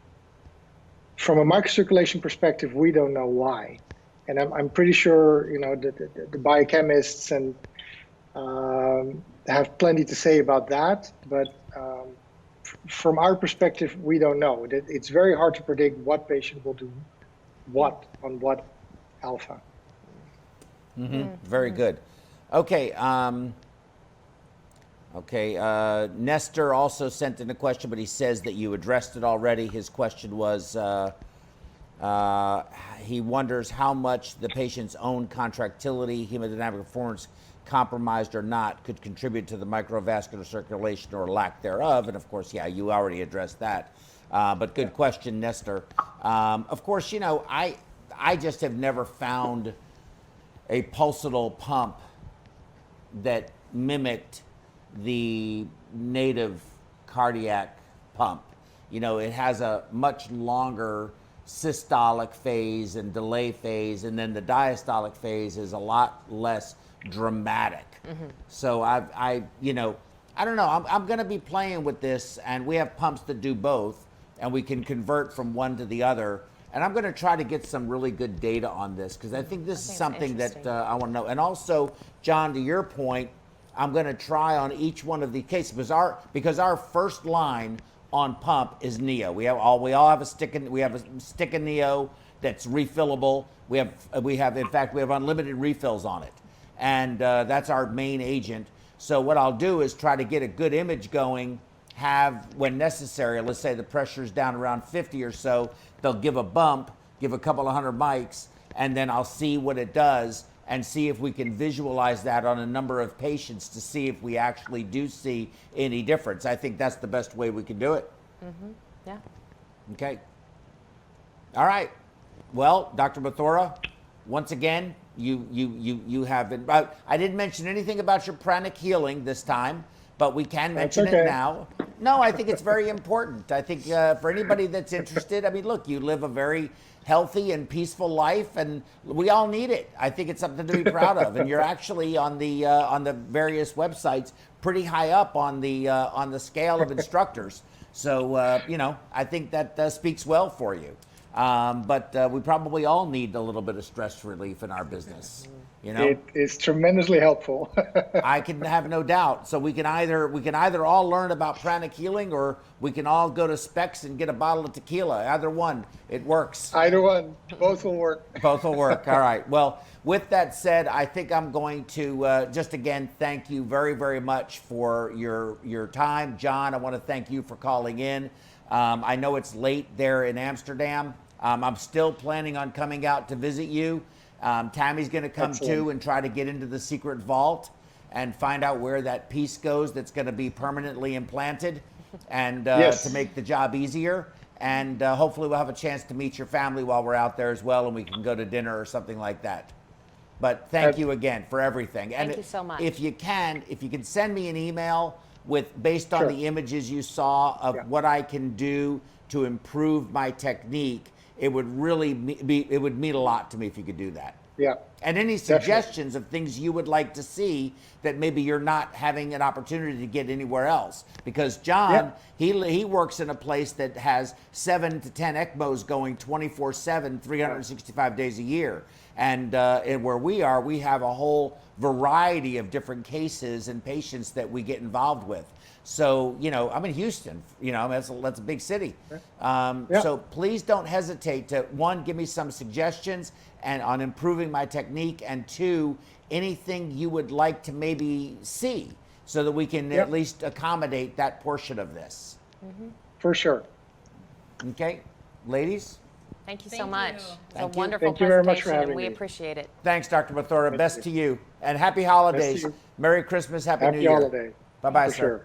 S1: a microcirculation perspective, we don't know why. And I'm pretty sure the biochemists and have plenty to say about that, but from our perspective, we don't know. It's very hard to predict what patient will do what on what alpha.
S2: Very good. Okay. Nestor also sent in a question, but he says that you addressed it already. His question was, he wonders how much the patient's own contractility, hemodynamic performance, compromised or not, could contribute to the microvascular circulation or lack thereof. And of course, yeah, you already addressed that. But good question, Nestor. Of course, I just have never found a pulsatile pump that mimicked the native cardiac pump. It has a much longer systolic phase and delay phase, and then the diastolic phase is a lot less dramatic. So I don't know. I'm going to be playing with this, and we have pumps that do both, and we can convert from one to the other. And I'm going to try to get some really good data on this, because I think this is something that I want to know. And also, John, to your point, I'm going to try on each one of the cases because our first line on pump is Neo. We all have a stick of Neo that's refillable. We have unlimited refills on it, and that's our main agent. So what I'll do is try to get a good image going. When necessary, let's say the pressure's down around 50 or so, they'll give a bump, give a couple of hundred mics, and then I'll see what it does and see if we can visualize that on a number of patients to see if we actually do see any difference. I think that's the best way we can do it.
S3: Yeah.
S2: Okay. All right. Well, Dr. Mathura, once again, you have been. I didn't mention anything about your pranic healing this time, but we can mention it now. No, I think it's very important. I think for anybody that's interested, look, you live a very healthy and peaceful life, and we all need it. I think it's something to be proud of. And you're actually on the various websites pretty high up on the scale of instructors. So I think that speaks well for you. But we probably all need a little bit of stress relief in our business.
S1: It is tremendously helpful.
S2: I can have no doubt. So we can either all learn about pranic healing, or we can all go to Specs and get a bottle of tequila. Either one, it works.
S1: Either one, both will work.
S2: Both will work. All right. Well, with that said, I think I'm going to just again thank you very, very much for your time, John. I want to thank you for calling in. I know it's late there in Amsterdam. I'm still planning on coming out to visit you. Tammy's going to come too and try to get into the secret vault and find out where that piece goes that's going to be permanently implanted, and to make the job easier. And hopefully we'll have a chance to meet your family while we're out there as well, and we can go to dinner or something like that. But thank you again for everything.
S3: Thank you so much.
S2: If you can send me an email based on
S1: Sure.
S2: the images you saw of
S1: Yeah.
S2: what I can do to improve my technique, it would really it would mean a lot to me if you could do that.
S1: Yeah.
S2: And any suggestions of things you would like to see that maybe you're not having an opportunity to get anywhere else. Because John, he works in a place that has 7 to 10 ECMOs going 24/7, 365 days a year. And where we are, we have a whole variety of different cases and patients that we get involved with. So, you know, I'm in Houston, you know, that's a big city. So please don't hesitate to, one, give me some suggestions and on improving my technique, and two, anything you would like to maybe see so that we can at least accommodate that portion of this.
S1: For sure.
S2: Okay, ladies?
S3: Thank you so
S4: Thank
S3: much.
S4: you.
S3: It's a
S2: Thank you.
S3: wonderful
S1: Thank you very much for
S3: presentation, and
S1: having
S3: we
S1: me.
S3: appreciate it.
S2: Thanks, Dr. Mathura. Best
S1: you.
S2: to you. And happy holidays.
S1: you.
S2: Merry Christmas, Happy New
S1: Happy
S2: Year.
S1: holiday.
S2: Bye-bye,
S1: For
S2: sir.
S1: sure.